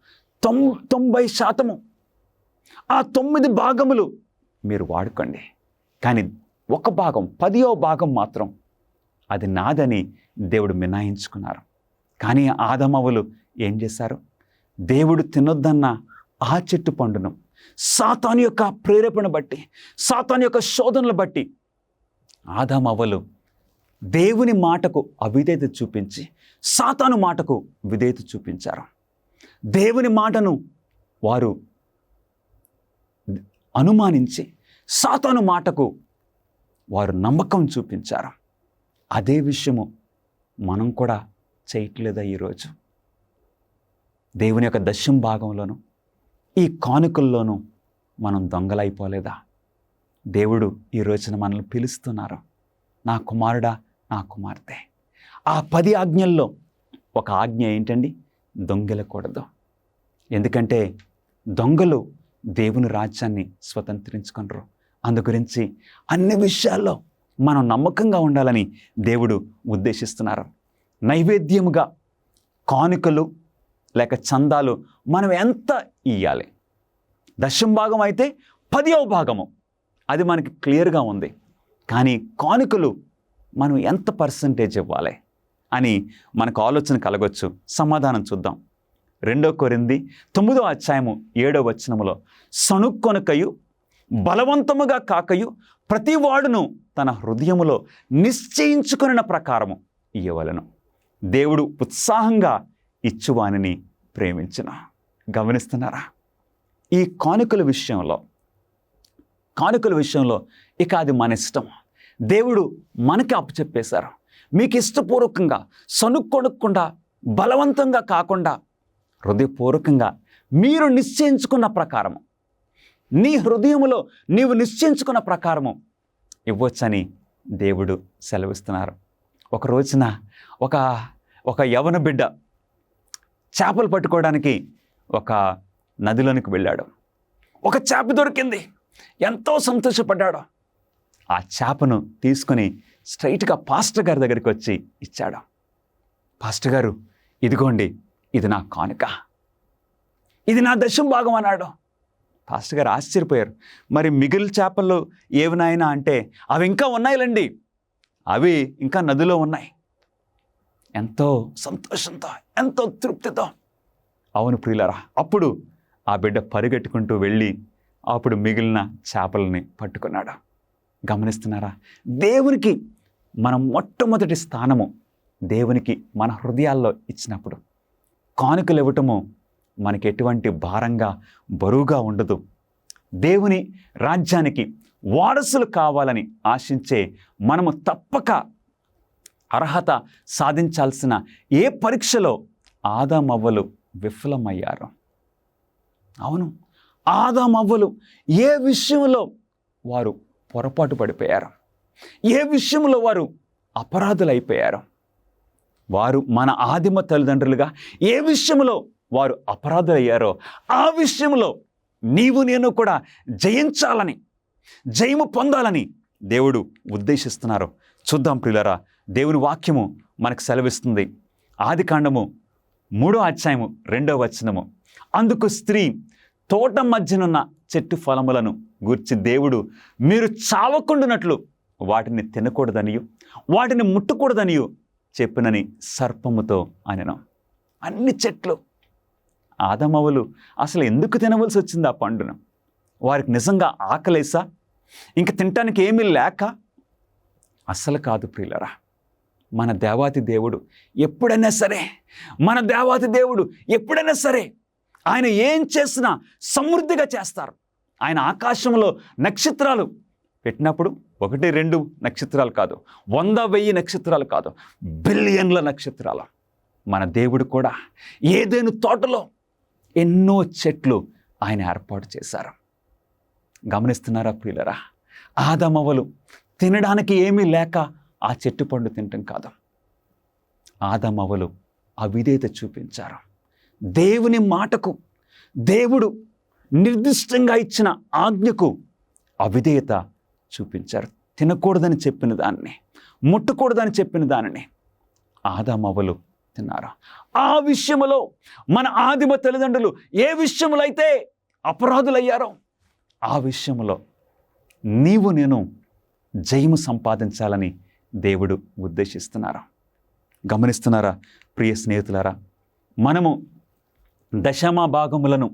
90% ఆ 9 భాగములు మీరు వాడుకోండి. కానీ ఒక భాగం, 10వ భాగం మాత్రం అది నాదని దేవుడు మినహాయించుకున్నారు. కానీ ఆదామవ్వలు ఏం చేశారు? దేవుడు తినొద్దన్న ఆ చెట్టు పండును సాతాను యొక్క ప్రేరేపణ బట్టి, సాతాను యొక్క శోధనలు బట్టి ఆదామవ్వలు దేవుని మాటకు అవిధేయత చూపించి సాతాను మాటకు విధేయత చూపించారు. దేవుని మాటను వారు అనుమానించి సాతాను మాటకు వారు నమ్మకం చూపించారు. అదే విషయము మనం కూడా చేయట్లేదా ఈరోజు? దేవుని యొక్క దశం భాగంలోనూ ఈ కానుకల్లోనూ మనం దొంగలైపోలేదా? దేవుడు ఈ రోజున మనల్ని పిలుస్తున్నారు. నా కుమారుడా, నా కుమార్తె. ఆ 10 ఆజ్ఞల్లో ఒక ఆజ్ఞ ఏంటండి? దొంగిలకూడదు. ఎందుకంటే దొంగలు దేవుని రాజ్యాన్ని స్వతంత్రించుకున్నారు. అందుగురించి అన్ని విషయాల్లో మనం నమ్మకంగా ఉండాలని దేవుడు ఉద్దేశిస్తున్నారు. నైవేద్యముగా కానుకలు లేక చందాలు మనం ఎంత ఇయ్యాలి? దశం భాగం అయితే 10వ భాగము అది మనకి క్లియర్గా ఉంది. కానీ కానుకలు మనం ఎంత పర్సంటేజ్ ఇవ్వాలి అని మనకు ఆలోచన కలగొచ్చు. సమాధానం చూద్దాం. 2 కొరింథీ 9వ అధ్యాయము 7వ వచనములో, సణుక్కొనకయు బలవంతముగా కాకయు ప్రతివాడును తన హృదయములో నిశ్చయించుకొనిన ప్రకారము ఇయ్యవలెను. దేవుడు ఉత్సాహంగా ఇచ్చువానిని ప్రేమించును. గమనిస్తున్నారా? ఈ కానుకల విషయంలో ఇక అది మన ఇష్టం. దేవుడు మనకి అప్పచెప్పేశారు. మీకు ఇష్టపూర్వకంగా, సణుక్కొనకుండా, బలవంతంగా కాకుండా, హృదయపూర్వకంగా మీరు నిశ్చయించుకున్న ప్రకారము, నీ హృదయములో నీవు నిశ్చయించుకున్న ప్రకారము ఇవ్వచ్చని దేవుడు సెలవిస్తున్నారు. ఒక రోజున ఒక యవన బిడ్డ చేపలు పట్టుకోవడానికి ఒక నదిలోనికి వెళ్ళాడు. ఒక చేప దొరికింది. ఎంతో సంతోషపడ్డాడు. ఆ చేపను తీసుకొని స్ట్రైట్గా పాస్టర్ గారి దగ్గరికి వచ్చి ఇచ్చాడు. పాస్టర్ గారు, ఇదిగోండి, ఇది నా కానుక, ఇది నా దశమ భాగం అన్నాడు. పాస్టర్ గారు ఆశ్చర్యపోయారు. మరి మిగిలిన చేపలు ఏవినాయనా అంటే, అవి ఇంకా ఉన్నాయిలండి, అవి ఇంకా నదిలో ఉన్నాయి. ఎంతో సంతోషంతో, ఎంతో తృప్తితో. అవును ప్రియులారా, అప్పుడు ఆ బిడ్డ పరిగెట్టుకుంటూ వెళ్ళి అప్పుడు మిగిలిన చేపలని పట్టుకున్నాడు. గమనిస్తున్నారా? దేవునికి మన మొట్టమొదటి స్థానము దేవునికి మన హృదయాల్లో ఇచ్చినప్పుడు కానుకలు ఇవ్వటము మనకి ఎటువంటి భారంగా, బరువుగా ఉండదు. దేవుని రాజ్యానికి వారసులు కావాలని ఆశించే మనము తప్పక అర్హత సాధించాల్సిన ఏ పరీక్షలో ఆదామవ్వలు విఫలమయ్యారు. అవును, ఆదామవ్వలు ఏ విషయంలో వారు పొరపాటు పడిపోయారు, ఏ విషయంలో వారు అపరాధులైపోయారు, వారు మన ఆదిమ తల్లిదండ్రులుగా ఏ విషయంలో వారు అపరాధులయ్యారో ఆ విషయంలో నీవు నేను కూడా జయించాలని, జయము పొందాలని దేవుడు ఉద్దేశిస్తున్నారు. చూద్దాం ప్రియులారా, దేవుని వాక్యము మనకు సెలవిస్తుంది. ఆదికాండము 3వ అధ్యాయము 2వ వచనము, అందుకు స్త్రీ, తోట మధ్యనున్న చెట్టు ఫలములను గూర్చి దేవుడు మీరు చావకుండునట్లు వాటిని తినకూడదనియు వాటిని ముట్టకూడదనియు చెప్పినని సర్పముతో అనెను. అన్ని చెట్లు ఆదామవ్వలు అసలు ఎందుకు తినవలసి వచ్చింది ఆ పండును? వారికి నిజంగా ఆకలేసా? ఇంక తినటానికి ఏమీ లేక? అస్సలు కాదు ప్రియులరా. మన దేవాతి దేవుడు ఎప్పుడైనా సరే ఆయన ఏం చేసినా సమృద్ధిగా చేస్తారు. ఆయన ఆకాశంలో నక్షత్రాలు పెట్టినప్పుడు 1-2 నక్షత్రాలు కాదు, 100,000 నక్షత్రాలు కాదు, బిలియన్ల నక్షత్రాలు. మన దేవుడు కూడా ఏదైనా తోటలో ఎన్నో చెట్లు ఆయన ఏర్పాటు చేశారు. గమనిస్తున్నారా ప్రియులరా? ఆదామవ్వలు తినడానికి ఏమీ లేక ఆ చెట్టు పండు తినటం కాదు, ఆదామవ్వలు అవిధేయత చూపించారు. దేవుని మాటకు, దేవుడు నిర్దిష్టంగా ఇచ్చిన ఆజ్ఞకు అవిధేయత చూపించారు. తినకూడదని చెప్పిన దాన్ని, ముట్టకూడదని చెప్పిన దానిని ఆదామవ్వలు తిన్నారు. ఆ విషయంలో మన ఆదిమ తల్లిదండ్రులు ఏ విషయంలో అయితే అపరాధులయ్యారో ఆ విషయంలో నీవు నేను జయము సంపాదించాలని దేవుడు ఉద్దేశిస్తున్నారు. గమనిస్తున్నారా ప్రియ స్నేహితులారా? మనము దశమ భాగములను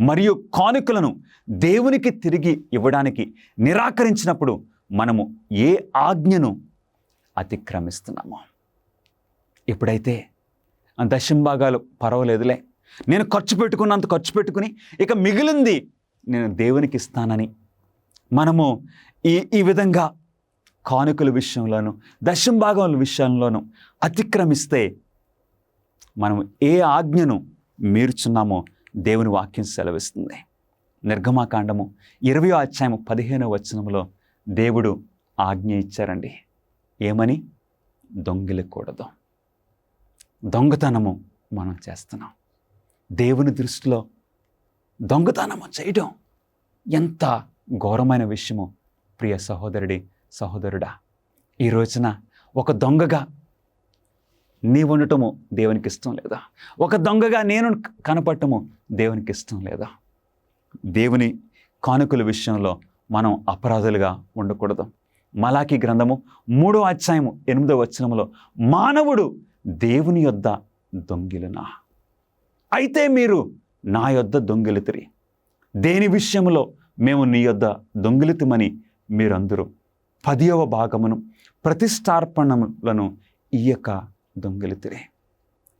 మరియు కానుకలను దేవునికి తిరిగి ఇవ్వడానికి నిరాకరించినప్పుడు మనము ఏ ఆజ్ఞను అతిక్రమిస్తున్నామో? ఎప్పుడైతే దశమ భాగాలు పర్వాలేదులే, నేను ఖర్చు పెట్టుకుని ఇక మిగిలింది నేను దేవునికి ఇస్తానని మనము ఈ విధంగా కానుకల విషయంలోనూ దశమ భాగముల విషయంలోనూ అతిక్రమిస్తే మనం ఏ ఆజ్ఞను మీరుచున్నామో దేవుని వాక్యం సెలవిస్తుంది. నిర్గమాకాండము 20వ అధ్యాయము 15వ వచనములో దేవుడు ఆజ్ఞ ఇచ్చారండి. ఏమని? దొంగిలకూడదు. దొంగతనము మనం చేస్తున్నాం. దేవుని దృష్టిలో దొంగతనము చేయడం ఎంత ఘోరమైన విషయమో ప్రియ సహోదరుడా. ఈ రోజున ఒక దొంగగా నీవు ఉండటము దేవునికి ఇష్టం లేదా? ఒక దొంగగా నేను కనపడటము దేవునికి ఇష్టం లేదా? దేవుని కానుకల విషయంలో మనం అపరాధులుగా ఉండకూడదు. మలాకీ గ్రంథము 3వ అధ్యాయము 8వ వచనములో, మానవుడు దేవుని యొద్ద దొంగిలునా? అయితే మీరు నా యొద్ద దొంగిలితిరి. దేని విషయంలో మేము నీ యొద్ద దొంగిలితమని మీరందరూ 10వ భాగమును ప్రతిష్టార్పణములను ఇయ్యక దొంగిలితిరి.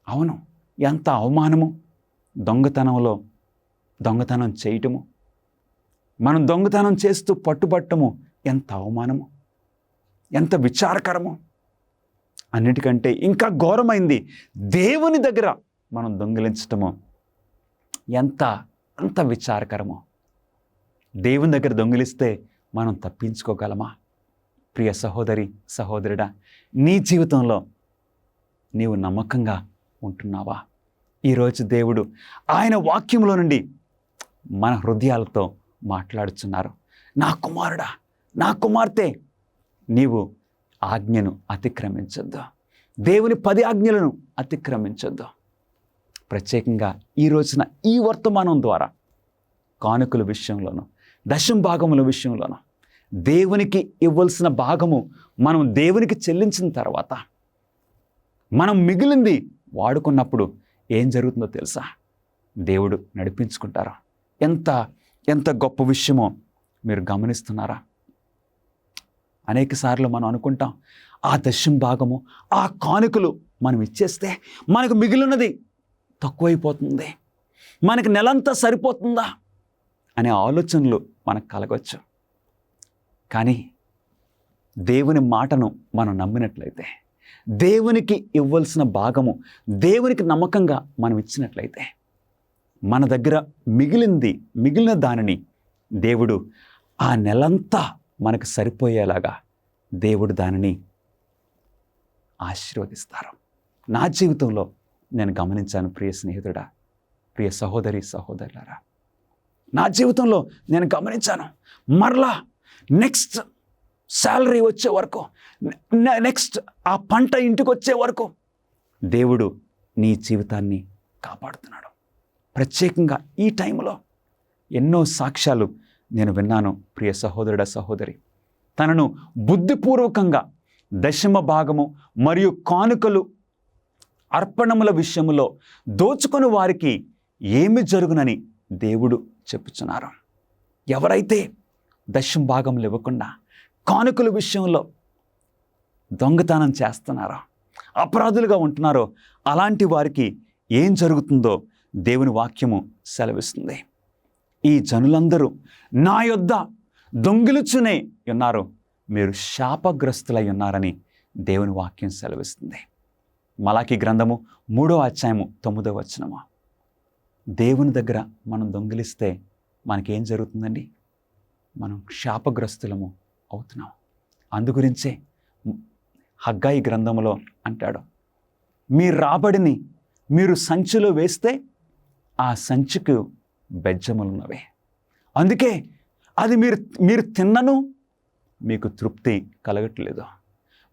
అవును, ఎంత అవమానము! దొంగతనం చేయటము, మనం దొంగతనం చేస్తూ పట్టుబట్టము ఎంత అవమానము, ఎంత విచారకరము! అన్నిటికంటే ఇంకా ఘోరమైంది దేవుని దగ్గర మనం దొంగిలించటము అంత విచారకరమో. దేవుని దగ్గర దొంగిలిస్తే మనం తప్పించుకోగలమా? ప్రియ సహోదరి, సహోదరుడా, నీ జీవితంలో నీవు నమ్మకంగా ఉంటున్నావా? ఈరోజు దేవుడు ఆయన వాక్యంలో నుండి మన హృదయాలతో మాట్లాడుచున్నారు. నా కుమారుడా, నా కుమార్తె, నీవు ఆజ్ఞను అతిక్రమించొద్దు. దేవుని 10 ఆజ్ఞలను అతిక్రమించొద్దు. ప్రత్యేకంగా ఈ రోజున ఈ వర్తమానం ద్వారా కానుకల విషయంలోనూ, దశమ భాగముల విషయంలోనూ దేవునికి ఇవ్వాల్సిన భాగము మనం దేవునికి చెల్లించిన తర్వాత మనం మిగిలింది వాడుకున్నప్పుడు ఏం జరుగుతుందో తెలుసా? దేవుడు నడిపించుకుంటారు. ఎంత గొప్ప విషయమో మీరు గమనిస్తున్నారా? అనేక సార్లు మనం అనుకుంటాం, ఆ దశమ భాగము, ఆ కానుకలు మనం ఇచ్చేస్తే మనకు మిగిలినది తక్కువైపోతుంది, మనకి నెలంతా సరిపోతుందా అనే ఆలోచనలు మనకు కలగవచ్చు. కానీ దేవుని మాటను మనం నమ్మినట్లయితే, దేవునికి ఇవ్వాల్సిన భాగము దేవునికి నమ్మకంగా మనం ఇచ్చినట్లయితే, మన దగ్గర మిగిలిన దానిని దేవుడు ఆ నెలంతా మనకు సరిపోయేలాగా దేవుడు దానిని ఆశీర్వదిస్తారు. నా జీవితంలో నేను గమనించాను ప్రియ స్నేహితుడా, ప్రియ సహోదరి, సహోదరులారా, నా జీవితంలో నేను గమనించాను. మరలా నెక్స్ట్ శాలరీ వచ్చే వరకు, నెక్స్ట్ ఆ పంట ఇంటికి వచ్చే వరకు దేవుడు నీ జీవితాన్ని కాపాడుతున్నాడు. ప్రత్యేకంగా ఈ టైంలో ఎన్నో సాక్ష్యాలు నేను విన్నాను. ప్రియ సహోదరుడా, సహోదరి, తనను బుద్ధిపూర్వకంగా దశమ భాగము మరియు కానుకలు అర్పణముల విషయంలో దోచుకొని వారికి ఏమి జరుగునని దేవుడు చెప్పుచున్నారు. ఎవరైతే దశమ భాగములు ఇవ్వకుండా కానుకల విషయంలో దొంగతనం చేస్తున్నారో, అపరాధులుగా ఉంటున్నారో, అలాంటి వారికి ఏం జరుగుతుందో దేవుని వాక్యము సెలవిస్తుంది. ఈ జనులందరూ నా యొద్ద దొంగిలుచునే ఉన్నారు, మీరు శాపగ్రస్తులై ఉన్నారని దేవుని వాక్యం సెలవిస్తుంది. మలాకి గ్రంథము 3వ అధ్యాయము 9వ వచనము. దేవుని దగ్గర మనం దొంగిలిస్తే మనకేం జరుగుతుందండి? మనం శాపగ్రస్తులము అవుతున్నాం. అందుగురించే హగ్గాయి గ్రంథములో అంటాడు, మీ రాబడిని మీరు సంచిలో వేస్తే ఆ సంచికి బెజ్జములున్నవే. అందుకే అది మీరు తిన్నను మీకు తృప్తి కలగట్లేదు,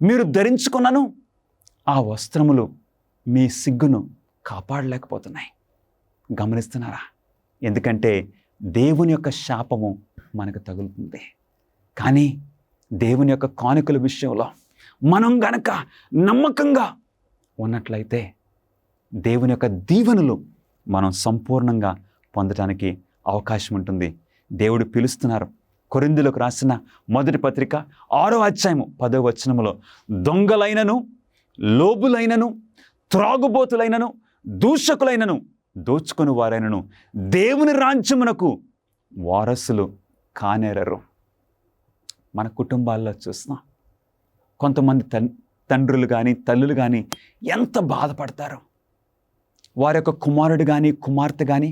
మీరు ధరించుకున్నను ఆ వస్త్రములు మీ సిగ్గును కాపాడలేకపోతున్నాయి. గమనిస్తున్నారా? ఎందుకంటే దేవుని యొక్క శాపము మనకు తగులుతుంది. కానీ దేవుని యొక్క కానుకల విషయంలో మనం గనక నమ్మకంగా ఉన్నట్లయితే దేవుని యొక్క దీవెనలు మనం సంపూర్ణంగా పొందడానికి అవకాశం ఉంటుంది. దేవుడు పిలుస్తున్నారు. కొరింథీయులకు రాసిన 1వ పత్రిక 6వ అధ్యాయము 10వ వచనములో, దొంగలైనను, లోబులైనను, త్రాగుబోతులైనను, దూషకులైనను, దోచుకొని వారైనను దేవుని రాజ్యమునకు వారసులు కానేరరు. మన కుటుంబాల్లో చూస్తున్నాం, కొంతమంది తండ్రులు కానీ తల్లులు కానీ ఎంత బాధపడతారు. వారి యొక్క కుమారుడు కానీ కుమార్తె కానీ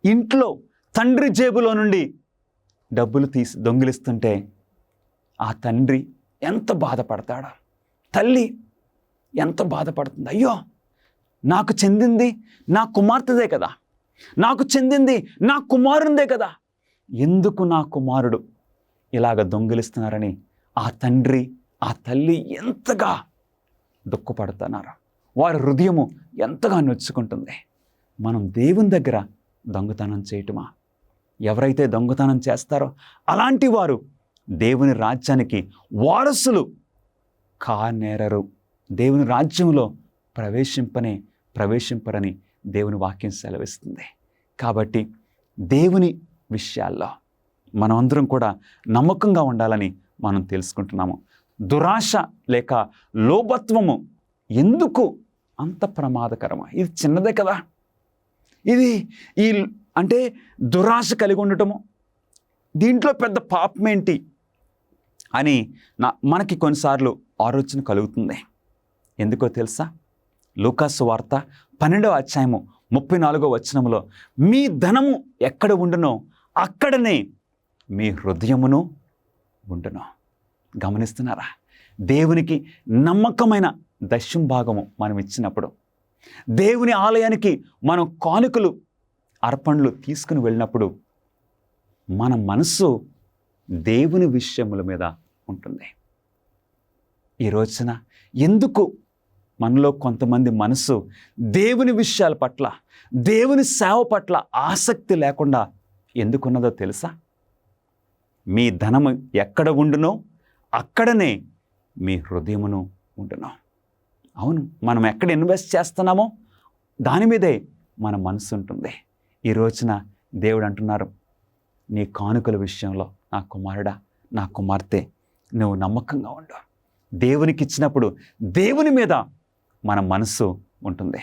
ఇంట్లో తండ్రి జేబులో నుండి డబ్బులు తీసి దొంగిలిస్తుంటే ఆ తండ్రి ఎంత బాధపడతాడో, తల్లి ఎంత బాధపడుతుంది. అయ్యో, నాకు చెందింది నా కుమార్తెదే కదా, నాకు చెందింది నా కుమారునిదే కదా, ఎందుకు నా కుమారుడు ఇలాగ దొంగిలిస్తున్నారని ఆ తండ్రి ఆ తల్లి ఎంతగా దుఃఖపడుతున్నారు. వారి హృదయము ఎంతగా నొచ్చుకుంటుంది. మనం దేవుని దగ్గర దొంగతనం చేయటమా? ఎవరైతే దొంగతనం చేస్తారో అలాంటి వారు దేవుని రాజ్యానికి వారసులు కానేరరు, దేవుని రాజ్యంలో ప్రవేశింపరని దేవుని వాక్యం సెలవిస్తుంది. కాబట్టి దేవుని విషయాల్లో మనమందరం కూడా నమ్మకంగా ఉండాలని మనం తెలుసుకుంటున్నాము. దురాశ లేక లోభత్వము ఎందుకు అంత ప్రమాదకరమా? ఇది చిన్నదే కదా. ఇది అంటే దురాశ కలిగి ఉండటము, దీంట్లో పెద్ద పాపమేంటి అని మనకి కొన్నిసార్లు ఆలోచన కలుగుతుంది. ఎందుకో తెలుసా? లూకాసు వార్త 12వ అధ్యాయము 34వ వచనములో, మీ ధనము ఎక్కడ ఉండునో అక్కడనే మీ హృదయమును ఉండును. గమనిస్తున్నారా? దేవునికి నమ్మకమైన దశం భాగము మనం ఇచ్చినప్పుడు, దేవుని ఆలయానికి మనం కానుకలు అర్పణలు తీసుకుని వెళ్ళినప్పుడు మన మనస్సు దేవుని విషయముల మీద ఉంటుంది. ఈ రోజున ఎందుకు మనలో కొంతమంది మనసు దేవుని విషయాల పట్ల, దేవుని సేవ పట్ల ఆసక్తి లేకుండా ఎందుకున్నదో తెలుసా? మీ ధనము ఎక్కడ ఉండునో అక్కడనే మీ హృదయమును ఉండును. అవును, మనం ఎక్కడ ఇన్వెస్ట్ చేస్తున్నామో దాని మీదే మన మనసు ఉంటుంది. ఈ రోజున దేవుడు అంటున్నారు, నీ కానుకల విషయంలో నా కుమారుడా, నా కుమార్తె, నువ్వు నమ్మకంగా ఉండు. దేవునికి ఇచ్చినప్పుడు దేవుని మీద మన మనస్సు ఉంటుంది.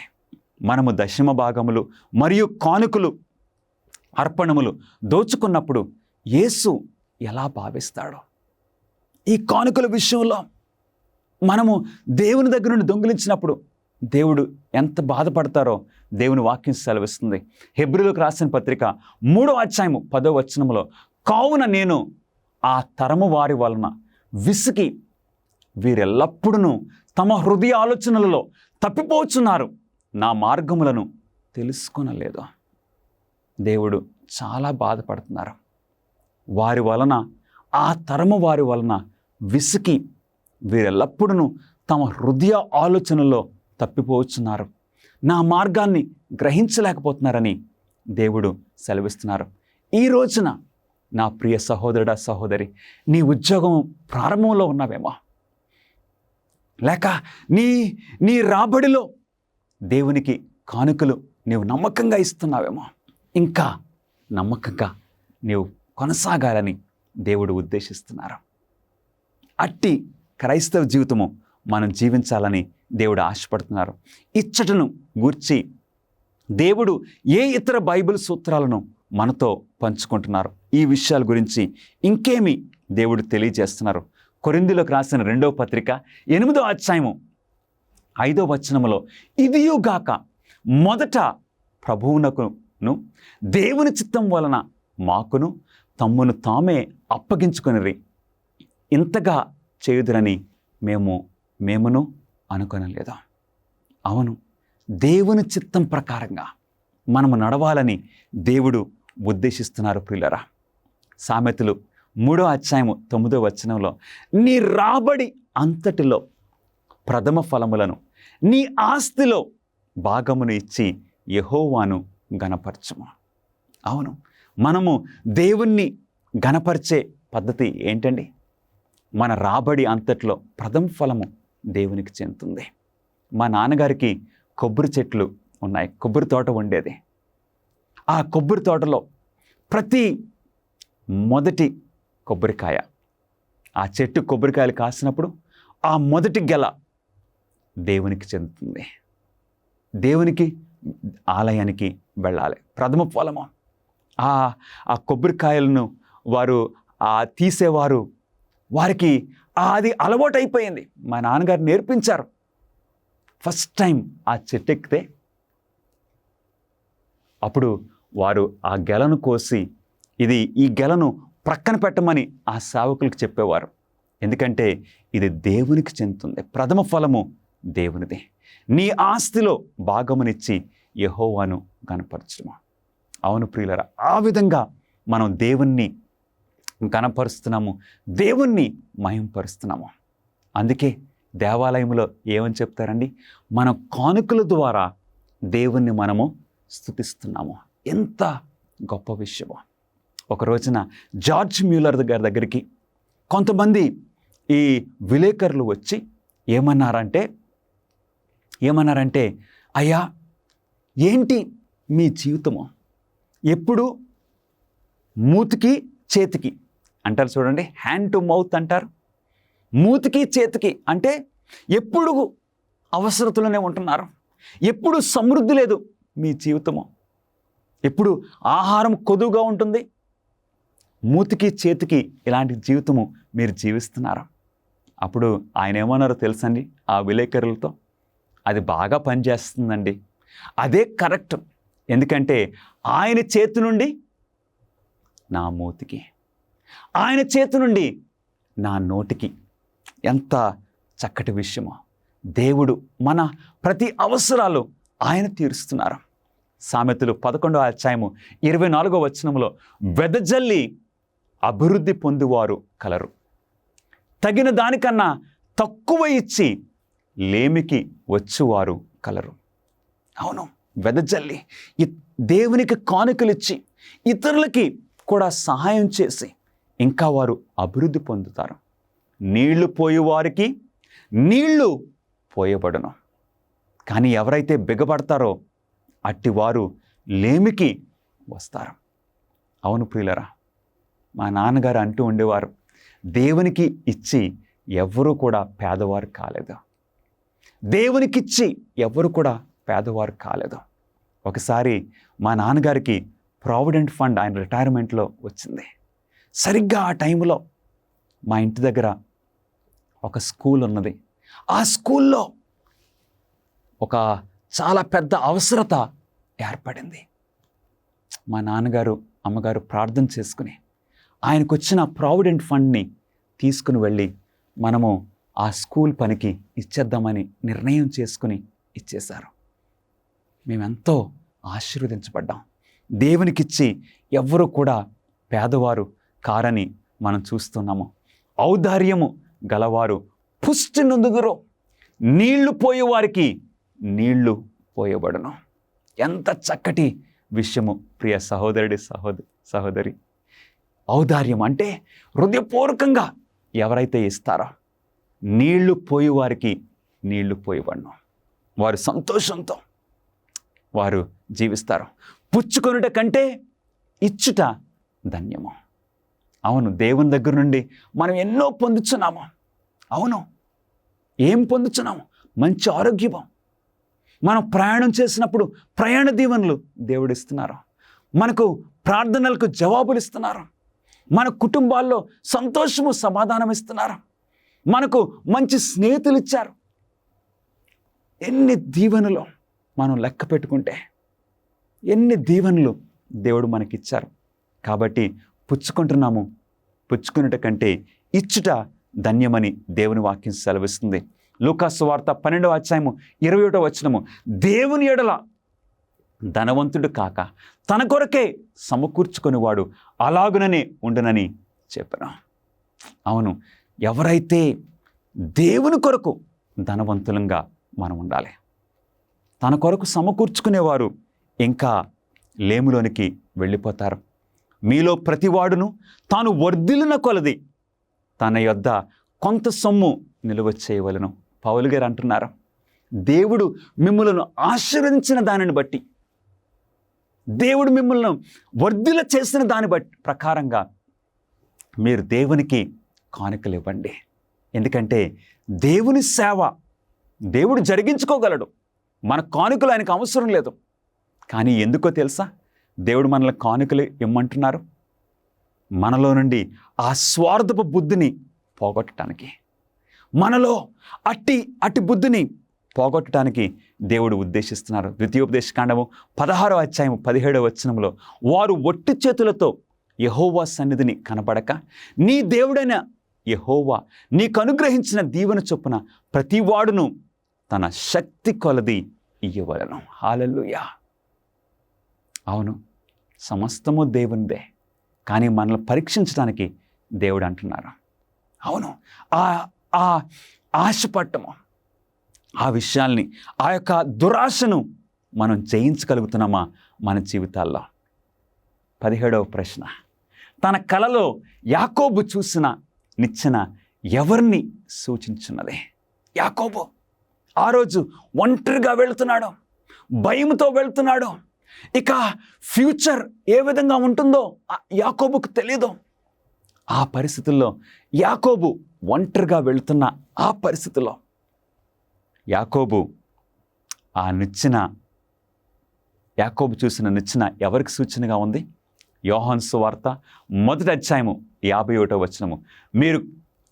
మనము దశమ భాగములు మరియు కానుకలు అర్పణములు దోచుకున్నప్పుడు యేసు ఎలా భావిస్తాడో, ఈ కానుకల విషయంలో మనము దేవుని దగ్గర నుండి దొంగిలించినప్పుడు దేవుడు ఎంత బాధపడతారో దేవుని వాక్యం సెలవిస్తుంది. హెబ్రీయులకు రాసిన పత్రిక 3వ అధ్యాయము 10వ వచనములో, కావున నేను ఆ తరము వారి వలన విసికి వీరెల్లప్పుడూ తమ హృదయ ఆలోచనలలో తప్పిపోచున్నారు, నా మార్గములను తెలుసుకొనలేదు. దేవుడు చాలా బాధపడుతున్నారు. వారి వలన, ఆ తరము వారి వలన విసికి వీరెల్లప్పుడూ తమ హృదయ ఆలోచనలో తప్పిపోతున్నారు, నా మార్గాన్ని గ్రహించలేకపోతున్నారని దేవుడు సెలవిస్తున్నారు. ఈ రోజున నా ప్రియ సహోదరుడా, సహోదరి, నీ ఉద్యోగం ప్రారంభంలో ఉన్నావేమో, లేక నీ రాబడిలో దేవునికి కానుకలు నీవు నమ్మకంగా ఇస్తున్నావేమో, ఇంకా నమ్మకంగా నీవు కొనసాగాలని దేవుడు ఉద్దేశిస్తున్నారు. అట్టి క్రైస్తవ జీవితము మనం జీవించాలని దేవుడు ఆశపడుతున్నారు. ఇచ్చటను గూర్చి దేవుడు ఏ ఇతర బైబిల్ సూత్రాలను మనతో పంచుకుంటున్నారు? ఈ విషయాల గురించి ఇంకేమి దేవుడు తెలియజేస్తున్నారు? కొరింథీయులకు రాసిన 2వ పత్రిక 8వ అధ్యాయము 5వ వచనములో, ఇదియుగాక మొదట ప్రభువునకును దేవుని చిత్తం వలన మాకును తమ్మును తామే అప్పగించుకొనిరి, ఇంతగా చేయుదురని మేమును అనుకొనలేదు. అవును, దేవుని చిత్తం ప్రకారంగా మనము నడవాలని దేవుడు ఉద్దేశిస్తున్నారు. ప్రియులరా, సామెతలు 3వ అధ్యాయము 9వ వచనంలో, నీ రాబడి అంతటిలో ప్రథమ ఫలములను నీ ఆస్తిలో భాగమును ఇచ్చి యెహోవాను గణపరచుము. అవును, మనము దేవుణ్ణి గణపరిచే పద్ధతి ఏంటండి? మన రాబడి అంతట్లో ప్రథమ ఫలము దేవునికి చెందుతుంది. మా నాన్నగారికి కొబ్బరి చెట్లు ఉన్నాయి, కొబ్బరి తోట ఉండేది. ఆ కొబ్బరి తోటలో ప్రతి మొదటి కొబ్బరికాయ, ఆ చెట్టు కొబ్బరికాయలు కాసినప్పుడు ఆ మొదటి గెల దేవునికి చెందుతుంది. దేవునికి ఆలయానికి వెళ్ళాలి. ప్రథమ ఫలము ఆ కొబ్బరికాయలను వారు తీసేవారు, వారికి అది అలవాటు అయిపోయింది. మా నాన్నగారు నేర్పించారు. ఫస్ట్ టైం ఆ చెట్టు ఎక్కితే అప్పుడు వారు ఆ గెలను కోసి ఈ గెలను ప్రక్కన పెట్టమని ఆ సేవకులకు చెప్పేవారు. ఎందుకంటే ఇది దేవునికి చెందుతుంది, ప్రథమ ఫలము దేవునిది. నీ ఆస్తిలో భాగమునిచ్చి యెహోవాను గణపరచడము. అవును ప్రియులరా, ఆ విధంగా మనం దేవుణ్ణి గణపరుస్తున్నాము, దేవుణ్ణి మహింపరుస్తున్నాము. అందుకే దేవాలయంలో ఏమని చెప్తారండి? మన కానుకల ద్వారా దేవుణ్ణి మనము స్తుతిస్తున్నాము. ఎంత గొప్ప విషయమో. ఒక రోజున జార్జ్ మ్యూలర్ గారి దగ్గరికి కొంతమంది ఈ విలేకరులు వచ్చి ఏమన్నారంటే, అయ్యా, ఏంటి మీ జీవితము? ఎప్పుడు మూతికి చేతికి అంటారు చూడండి, హ్యాండ్ టు మౌత్ అంటారు. మూతికి చేతికి అంటే ఎప్పుడు అవసరతలోనే ఉంటున్నారు, ఎప్పుడు సమృద్ధి లేదు మీ జీవితము, ఎప్పుడు ఆహారం కొదువుగా ఉంటుంది. మూతికి చేతికి ఇలాంటి జీవితము మీరు జీవిస్తున్నారు. అప్పుడు ఆయన ఏమన్నారో తెలుసండి ఆ విలేకరులతో? అది బాగా పనిచేస్తుందండి, అదే కరెక్ట్. ఎందుకంటే ఆయన చేతి నుండి నా మూతికి, ఆయన చేతి నుండి నా నోటికి. ఎంత చక్కటి విషయమో! దేవుడు మన ప్రతి అవసరాలు ఆయన తీరుస్తున్నారు. సామెతలు 11:24 వెదజల్లి అభివృద్ధి పొందువారు కలరు, తగిన దానికన్నా తక్కువ ఇచ్చి లేమికి వచ్చువారు కలరు. అవును, వెదజల్లి దేవునికి కానుకలిచ్చి ఇతరులకి కూడా సహాయం చేసి ఇంకా వారు అభివృద్ధి పొందుతారు. నీళ్లు పోయేవారికి నీళ్లు పోయబడును, కానీ ఎవరైతే బిగబడతారో అట్టివారు లేమికి వస్తారు. అవును ప్రియులరా, మా నాన్నగారు అంటూ ఉండేవారు, దేవునికి ఇచ్చి ఎవ్వరూ కూడా పేదవారు కాలేదు, దేవునికిచ్చి ఎవ్వరు కూడా పేదవారు కాలేదు. ఒకసారి మా నాన్నగారికి ప్రావిడెంట్ ఫండ్ ఆయన రిటైర్మెంట్లో వచ్చింది. సరిగ్గా ఆ టైంలో మా ఇంటి దగ్గర ఒక స్కూల్ ఉన్నది. ఆ స్కూల్లో ఒక చాలా పెద్ద అవసరత ఏర్పడింది. మా నాన్నగారు అమ్మగారు ప్రార్థన చేసుకుని ఆయనకు వచ్చిన ప్రావిడెంట్ ఫండ్ని తీసుకుని వెళ్ళి మనము ఆ స్కూల్ పనికి ఇచ్చేద్దామని నిర్ణయం చేసుకుని ఇచ్చేశారు. మేమెంతో ఆశీర్వదించబడ్డాం. దేవునికిచ్చి ఎవ్వరూ కూడా పేదవారు కారని మనం చూస్తున్నాము. ఔదార్యము గలవారు పుష్టి నొందుదురు, నీళ్లు పోయేవారికి నీళ్లు పోయబడును. ఎంత చక్కటి విషయము ప్రియ సహోదరుడి సహోదరి. ఔదార్యం అంటే హృదయపూర్వకంగా ఎవరైతే ఇస్తారో నీళ్లు పోయేవారికి నీళ్లు పోయబడును. వారు సంతోషంతో వారు జీవిస్తారు. పుచ్చుకొనుట కంటే ఇచ్చుట ధన్యము. అవును, దేవుని దగ్గర నుండి మనం ఎన్నో పొందుచున్నాము. అవును, ఏం పొందుచున్నాము? మంచి ఆరోగ్యము. మనం ప్రయాణం చేసినప్పుడు ప్రయాణ దీవెనలు దేవుడు ఇస్తున్నారు. మనకు ప్రార్థనలకు జవాబులు ఇస్తున్నారు. మన కుటుంబాల్లో సంతోషము సమాధానం ఇస్తున్నారు. మనకు మంచి స్నేహితులు ఇచ్చారు. ఎన్ని దీవెనలు మనం లెక్క పెట్టుకుంటే ఎన్ని దీవెనలు దేవుడు మనకిచ్చారు. కాబట్టి పుచ్చుకుంటున్నాము. పుచ్చుకున్నట కంటే ఇచ్చుట ధన్యమని దేవుని వాక్యం సెలవిస్తుంది. లూకా సువార్త 12:21 దేవుని ఎడల ధనవంతుడు కాక తన కొరకే సమకూర్చుకునేవాడు అలాగుననే ఉండునని చెప్పాను. అవును, ఎవరైతే దేవుని కొరకు ధనవంతులంగా మనం ఉండాలి. తన కొరకు సమకూర్చుకునేవారు ఇంకా లేములోనికి వెళ్ళిపోతారు. మీలో ప్రతివాడును తాను వర్ధిల్లిన కొలది తన యొద్ద కొంత సొమ్ము నిలువ చేయవలను. పౌలు గారు అంటున్నారు, దేవుడు మిమ్మల్ని ఆశీర్వదించిన దానిని బట్టి, దేవుడు మిమ్మల్ని వర్ధిల్ల చేసిన దాన్ని బట్టి ప్రకారంగా మీరు దేవునికి కానుకలు ఇవ్వండి. ఎందుకంటే దేవుని సేవ దేవుడు జరిగించుకోగలడు. మన కానుకలు ఆయనకు అవసరం లేదు. కానీ ఎందుకో తెలుసా దేవుడు మనల్ని కానుకలు ఇమ్మంటున్నారు? మనలో నుండి ఆ స్వార్థపు బుద్ధిని పోగొట్టడానికి, మనలో అట్టి బుద్ధిని పోగొట్టడానికి దేవుడు ఉద్దేశిస్తున్నారు. ద్వితీయోపదేశకాండము 16:17 వారు ఒట్టి చేతులతో యెహోవా సన్నిధిని కనబడక నీ దేవుడైన యెహోవా నీకు అనుగ్రహించిన దీవెన చొప్పున ప్రతివాడును తన శక్తి కొలది ఇయ్యవలెను. హల్లెలూయా. అవును, సమస్తము దేవునిదే. కానీ మనల్ని పరీక్షించడానికి దేవుడు అంటున్నారు. అవును, ఆ ఆశపట్టము, ఆ విషయాల్ని, ఆ యొక్క దురాశను మనం జయించగలుగుతున్నామా మన జీవితాల్లో? 17వ ప్రశ్న, తన కలలో యాకోబు చూసిన నిచ్చెన ఎవరిని సూచించున్నది? యాకోబు ఆ రోజు ఒంటరిగా వెళుతున్నాడు. భయంతో వెళ్తున్నాడు. ఇక ఫ్యూచర్ ఏ విధంగా ఉంటుందో యాకోబుకు తెలియదు. ఆ పరిస్థితుల్లో యాకోబు ఒంటరిగా వెళ్తున్న ఆ పరిస్థితుల్లో యాకోబు చూసిన నిచ్చెన ఎవరికి సూచనగా ఉంది? యోహాను సువార్త 1వ అధ్యాయము 51వ వచనము, మీరు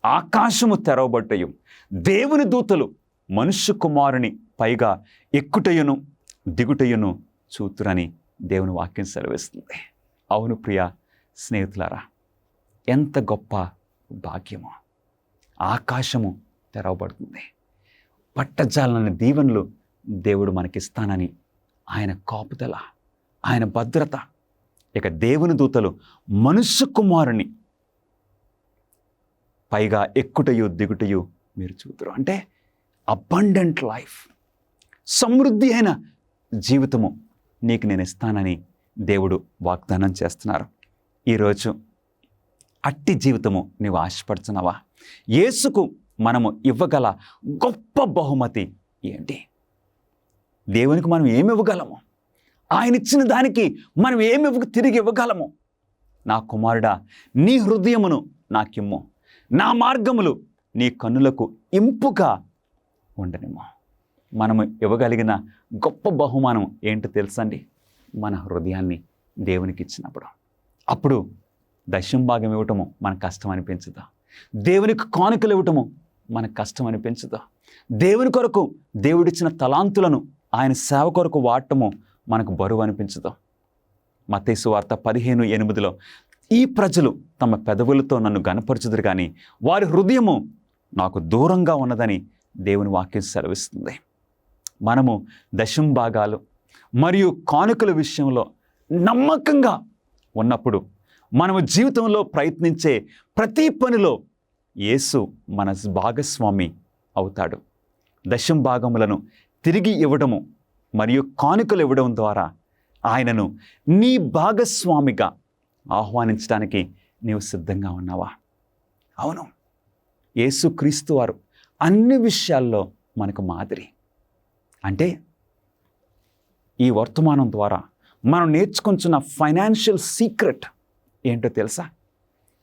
ఆకాశము తెరవబడ్డయు దేవుని దూతలు మనుష్య కుమారుని పైగా ఎక్కుటయును దిగుటయును చూతురని దేవుని వాక్యం సెలవిస్తుంది. అవును ప్రియ స్నేహితులారా, ఎంత గొప్ప భాగ్యమో! ఆకాశము తెరవబడుతుంది. పట్టజాలని దీవెనలు దేవుడు మనకిస్తానని ఆయన కాపుదల, ఆయన భద్రత. ఇక దేవుని దూతలు మనుష్య కుమారుని పైగా ఎక్కుటయు దిగుటయు మీరు చూతురు. అంటే అబండెంట్ లైఫ్, సమృద్ధి అయిన జీవితము నీకు నేను ఇస్తానని దేవుడు వాగ్దానం చేస్తున్నారు. ఈరోజు అట్టి జీవితము నీవు ఆశపడుతున్నావా? యేసుకు మనము ఇవ్వగల గొప్ప బహుమతి ఏంటి? దేవునికి మనం ఏమి ఇవ్వగలము? ఆయన ఇచ్చిన దానికి మనం తిరిగి ఇవ్వగలము? నా కుమారుడా, నీ హృదయమును నాకిమ్ము, నా మార్గములు నీ కన్నులకు ఇంపుగా ఉండనిమ్ము. మనము ఇవ్వగలిగిన గొప్ప బహుమానం ఏంటో తెలుసండి? మన హృదయాన్ని దేవునికి ఇచ్చినప్పుడు. అప్పుడు దశంభాగం ఇవ్వటము మనకు కష్టం అనిపించదా? దేవునికి కానుకలు ఇవ్వటము మనకు కష్టం అనిపించదా? దేవుని కొరకు దేవుడిచ్చిన తలాంతులను ఆయన సేవ కొరకు వాడటము మనకు బరువు అనిపించదు? మత్తయి సువార్త 15:8 ఈ ప్రజలు తమ పెదవులతో నన్ను గనపరచుదురు కానీ వారి హృదయము నాకు దూరంగా ఉన్నదని దేవుని వాక్యం సెలవిస్తుంది. మనము దశంభాగాలు మరియు కానుకల విషయంలో నమ్మకంగా ఉన్నప్పుడు మనము జీవితంలో ప్రయత్నించే ప్రతి పనిలో యేసు మన భాగస్వామి అవుతాడు. దశంభాగములను తిరిగి ఇవ్వడము మరియు కానుకలు ఇవ్వడం ద్వారా ఆయనను నీ భాగస్వామిగా ఆహ్వానించడానికి నీవు సిద్ధంగా ఉన్నావా? అవును, యేసుక్రీస్తు వారు అన్ని విషయాల్లో మనకు మాదిరి. అంటే ఈ వర్తమానం ద్వారా మనం నేర్చుకుంటున్న ఫైనాన్షియల్ సీక్రెట్ ఏంటో తెలుసా?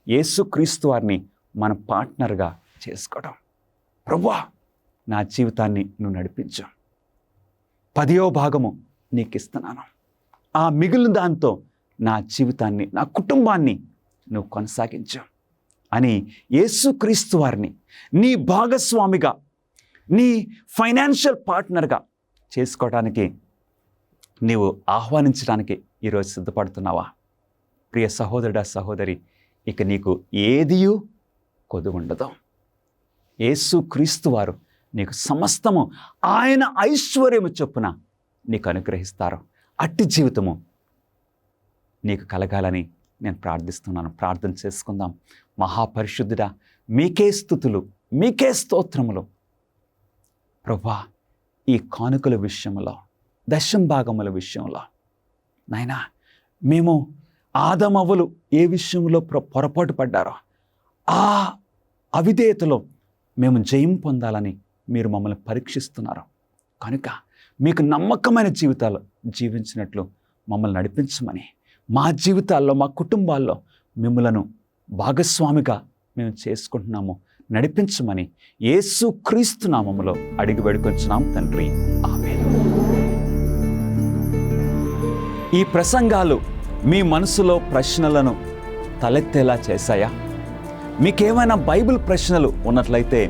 యేసుక్రీస్తు వారిని మన పార్ట్నర్గా చేసుకోవడం. ప్రభువా, నా జీవితాన్ని నువ్వు నడిపించు, 10వ భాగము నీకు ఇస్తున్నాను, ఆ మిగిలిన దాంతో నా జీవితాన్ని, నా కుటుంబాన్ని నువ్వు కొనసాగించు అని యేసుక్రీస్తు వారిని నీ భాగస్వామిగా, నీ ఫైనాన్షియల్ పార్ట్నర్గా చేసుకోవడానికి నీవు ఆహ్వానించడానికి ఈరోజు సిద్ధపడుతున్నావా? ప్రియ సహోదరుడా, సహోదరి, ఇక నీకు ఏదియూ కొదువు ఉండదు. యేసుక్రీస్తు వారు నీకు సమస్తము ఆయన ఐశ్వర్యము చొప్పున నీకు అనుగ్రహిస్తారు. అట్టి జీవితము నీకు కలగాలని నేను ప్రార్థిస్తున్నాను. ప్రార్థన చేసుకుందాం. మహాపరిశుద్ధుడా, మీకే స్తుతులు, మీకే స్తోత్రములు. ప్రభువా, ఈ కానుకల విషయంలో, దశంభాగముల విషయంలో నాయనా, మేము ఆదమవ్వలు ఏ విషయంలో పొరపాటు పడ్డారో ఆ అవిధేయతలో మేము జయం పొందాలని మీరు మమ్మల్ని పరీక్షిస్తున్నారు. కనుక మీకు నమ్మకమైన జీవితాలు జీవించినట్లు మమ్మల్ని నడిపించమని, మా జీవితాల్లో, మా కుటుంబాల్లో మిమ్మలను భాగస్వామిగా మేము చేసుకుంటున్నాము, నడిపించమని యేసుక్రీస్తు నామములో అడిగి వేడుకొంచున్నాం తండ్రి, ఆమేన్. ఈ ప్రసంగాలు మీ మనసులో ప్రశ్నలను తలెత్తేలా చేశాయా? మీకేమైనా బైబిల్ ప్రశ్నలు ఉన్నట్లయితే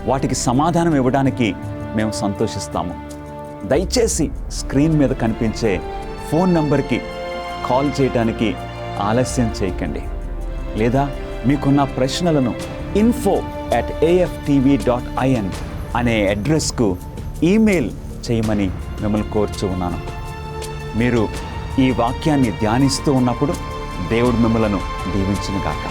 వాటికి సమాధానం ఇవ్వడానికి మేము సంతోషిస్తాము. దయచేసి స్క్రీన్ మీద కనిపించే ఫోన్ నంబర్కి కాల్ చేయడానికి ఆలస్యం చేయకండి. లేదా మీకున్న ప్రశ్నలను info@aftv.in అనే అడ్రస్కు ఈమెయిల్ చేయమని మిమ్మల్ని కోరుచూ ఉన్నాను. మీరు ఈ వాక్యాన్ని ధ్యానిస్తూ ఉన్నప్పుడు దేవుడు మిమ్మలను దీవించును గాక.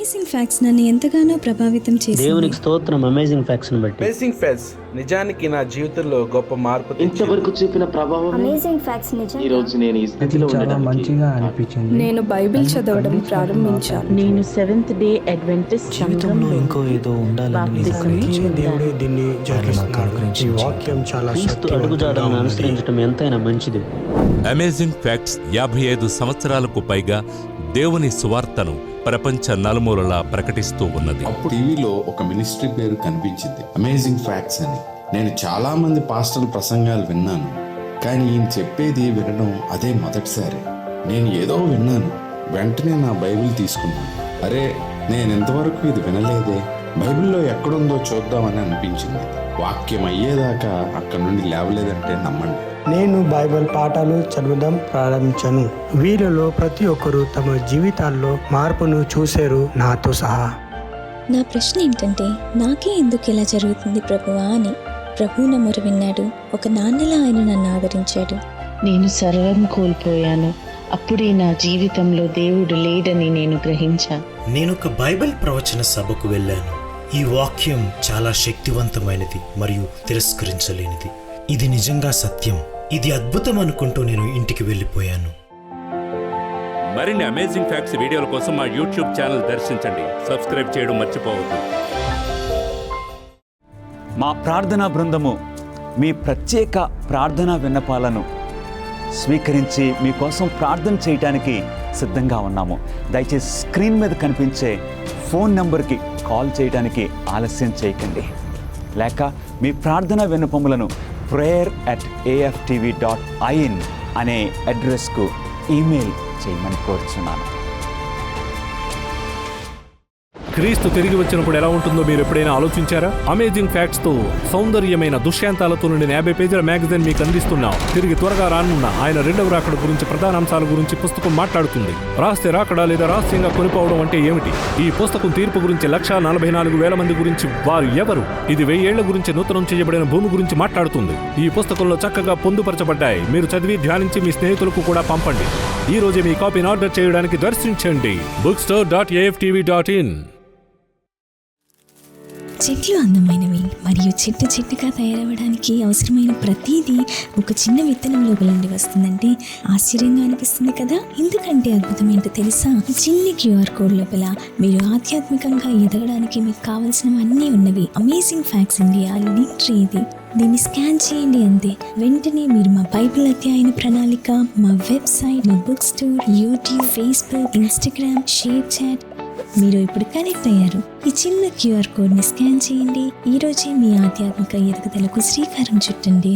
అమేజింగ్ ఫ్యాక్ట్స్ నన్ను ఎంతగానో ప్రభావితం చేసింది. దేవునికి స్తోత్రం. అమేజింగ్ ఫ్యాక్ట్స్ బట్టి అమేజింగ్ ఫ్యాక్ట్స్ నిజానికి నా జీవితంలో గొప్ప మార్పు ఇంతవరకు చూపిన ప్రభావం అమేజింగ్ ఫ్యాక్ట్స్ ఈ రోజు నేను ఈ స్థితిలో చాలా మంచిగా అనిపించింది. నేను బైబిల్ చదవడం ప్రారంభించాను. నేను సెవెంత్ డే అడ్వెంటిస్ట్ జీవితంలో ఇంకో ఏదో ఉండాలని దేవుడే దీన్ని జరిగిస్తున్నాడు. ఈ వాక్యం చాలా అడుగుజాడలను అనుసరించడం ఎంతైనా మంచిది. అమేజింగ్ ఫ్యాక్ట్స్ 55 సంవత్సరాలకు పైగా దేవుని సువార్తను ప్రపంచ నలుమూలలా ప్రకటిస్తూ ఉన్నది. అప్పుడు టీవీలో ఒక మినిస్ట్రీ పేరు కనిపించింది, అమేజింగ్ ఫ్యాక్ట్స్ అని. నేను చాలా మంది పాస్టర్ల ప్రసంగాలు విన్నాను, కానీ ఈయన చెప్పేది వినడం అదే మొదటిసారి. నేను ఏదో విన్నాను, వెంటనే నా బైబిల్ తీసుకున్నాను. అరే, నేను ఇంతవరకు ఇది వినలేదే, బైబిల్లో ఎక్కడుందో చూద్దామని అనిపించింది. వాక్యం అయ్యేదాకా అక్కడి నుండి లేవలేదంటే నమ్మండి. నేను బైబిల్ పాఠాలు చదవడం ప్రారంభించాను. వీరిలో ప్రతి ఒక్కరూ తమ జీవితాల్లో మార్పును చూశారు, నాతో సహా. నా ప్రశ్న ఏంటంటే, నాకే ఎందుకు ఇలా జరుగుతుంది ప్రభువా అని. ప్రభు నా మొర విన్నాడు. ఒక నాన్నలా ఆయన నన్ను ఆదరించాడు. నేను సర్వం కోల్పోయాను. అప్పుడే నా జీవితంలో దేవుడు లేడని నేను గ్రహించాను. నేను ఒక బైబిల్ ప్రవచన సభకు వెళ్ళాను. ఈ వాక్యం చాలా శక్తివంతమైనది మరియు తిరస్కరించలేనిది. ఇది నిజంగా సత్యం, ఇది అద్భుతం అనుకుంటూ నేను ఇంటికి వెళ్ళిపోయాను. మరిన్ని అమేజింగ్ ఫ్యాక్ట్స్ వీడియోల కోసం మా యూట్యూబ్ ఛానల్ దర్శించండి. సబ్స్క్రైబ్ చేయడం మర్చిపోవద్దు. మా ప్రార్థనా బృందము మీ ప్రత్యేక ప్రార్థనా విన్నపాలను స్వీకరించి మీకోసం ప్రార్థన చేయడానికి సిద్ధంగా ఉన్నాము. దయచేసి స్క్రీన్ మీద కనిపించే ఫోన్ నంబర్కి కాల్ చేయడానికి ఆలస్యం చేయకండి. లేక మీ ప్రార్థనా విన్నపములను prayer@aftv.in అనే అడ్రస్కు ఈమెయిల్ చేయమని కోరుచున్నాను. క్రీస్తు తిరిగి వచ్చినప్పుడు ఎలా ఉంటుందో మీరు ఎప్పుడైనా ఆలోచించారా? అమేజింగ్ ఫ్యాక్ట్స్ తో సౌందర్యమైన దృశ్యాంతాలతో నుండి 50 పేజీల మ్యాగజైన్ మీకు అందిస్తున్నాం. తిరిగి త్వరగా రానున్న ఆయన రెండవ రాకడ గురించి, ప్రధాన అంశాల గురించి పుస్తకం మాట్లాడుతుంది. రహస్య రాకడ లేదా రహస్యంగా కొనిపోవడం అంటే ఏమిటి? ఈ పుస్తకం తీర్పు గురించి, 1,44,000 మంది గురించి, వారు ఎవరు, ఇది 1000 ఏళ్ల గురించి, నూతనం చేయబడిన భూమి గురించి మాట్లాడుతుంది. ఈ పుస్తకంలో చక్కగా పొందుపరచబడ్డాయి. మీరు చదివి ధ్యానించి మీ స్నేహితులకు కూడా పంపండి. ఈ రోజే మీ కాపీని ఆర్డర్ చేయడానికి దర్శించండి bookstore.aftv.in. చెట్లు అందమైనవి మరియు చెట్టుగా తయారవడానికి అవసరమైన ప్రతిదీ ఒక చిన్న విత్తనం లోపల నుండి వస్తుందంటే ఆశ్చర్యంగా అనిపిస్తుంది కదా. ఎందుకంటే అద్భుతం ఏంటో తెలుసా? చిన్ని QR కోడ్ లోపల మీరు ఆధ్యాత్మికంగా ఎదగడానికి మీకు కావలసినవన్నీ ఉన్నవి. Amazing facts India link tree ఇది. దీన్ని స్కాన్ చేయండి అంతే. వెంటనే మీరు మా బైబిల్ అధ్యాయన ప్రణాళిక, మా వెబ్సైట్, మా book store, YouTube, Facebook, Instagram, ShareChat, మీరు ఇప్పుడు కనెక్ట్ అయ్యారు. ఈ చిన్న QR కోడ్ని స్కాన్ చేయండి. ఈ రోజే మీ ఆధ్యాత్మిక ఎదుగుదలకు శ్రీకారం చుట్టండి.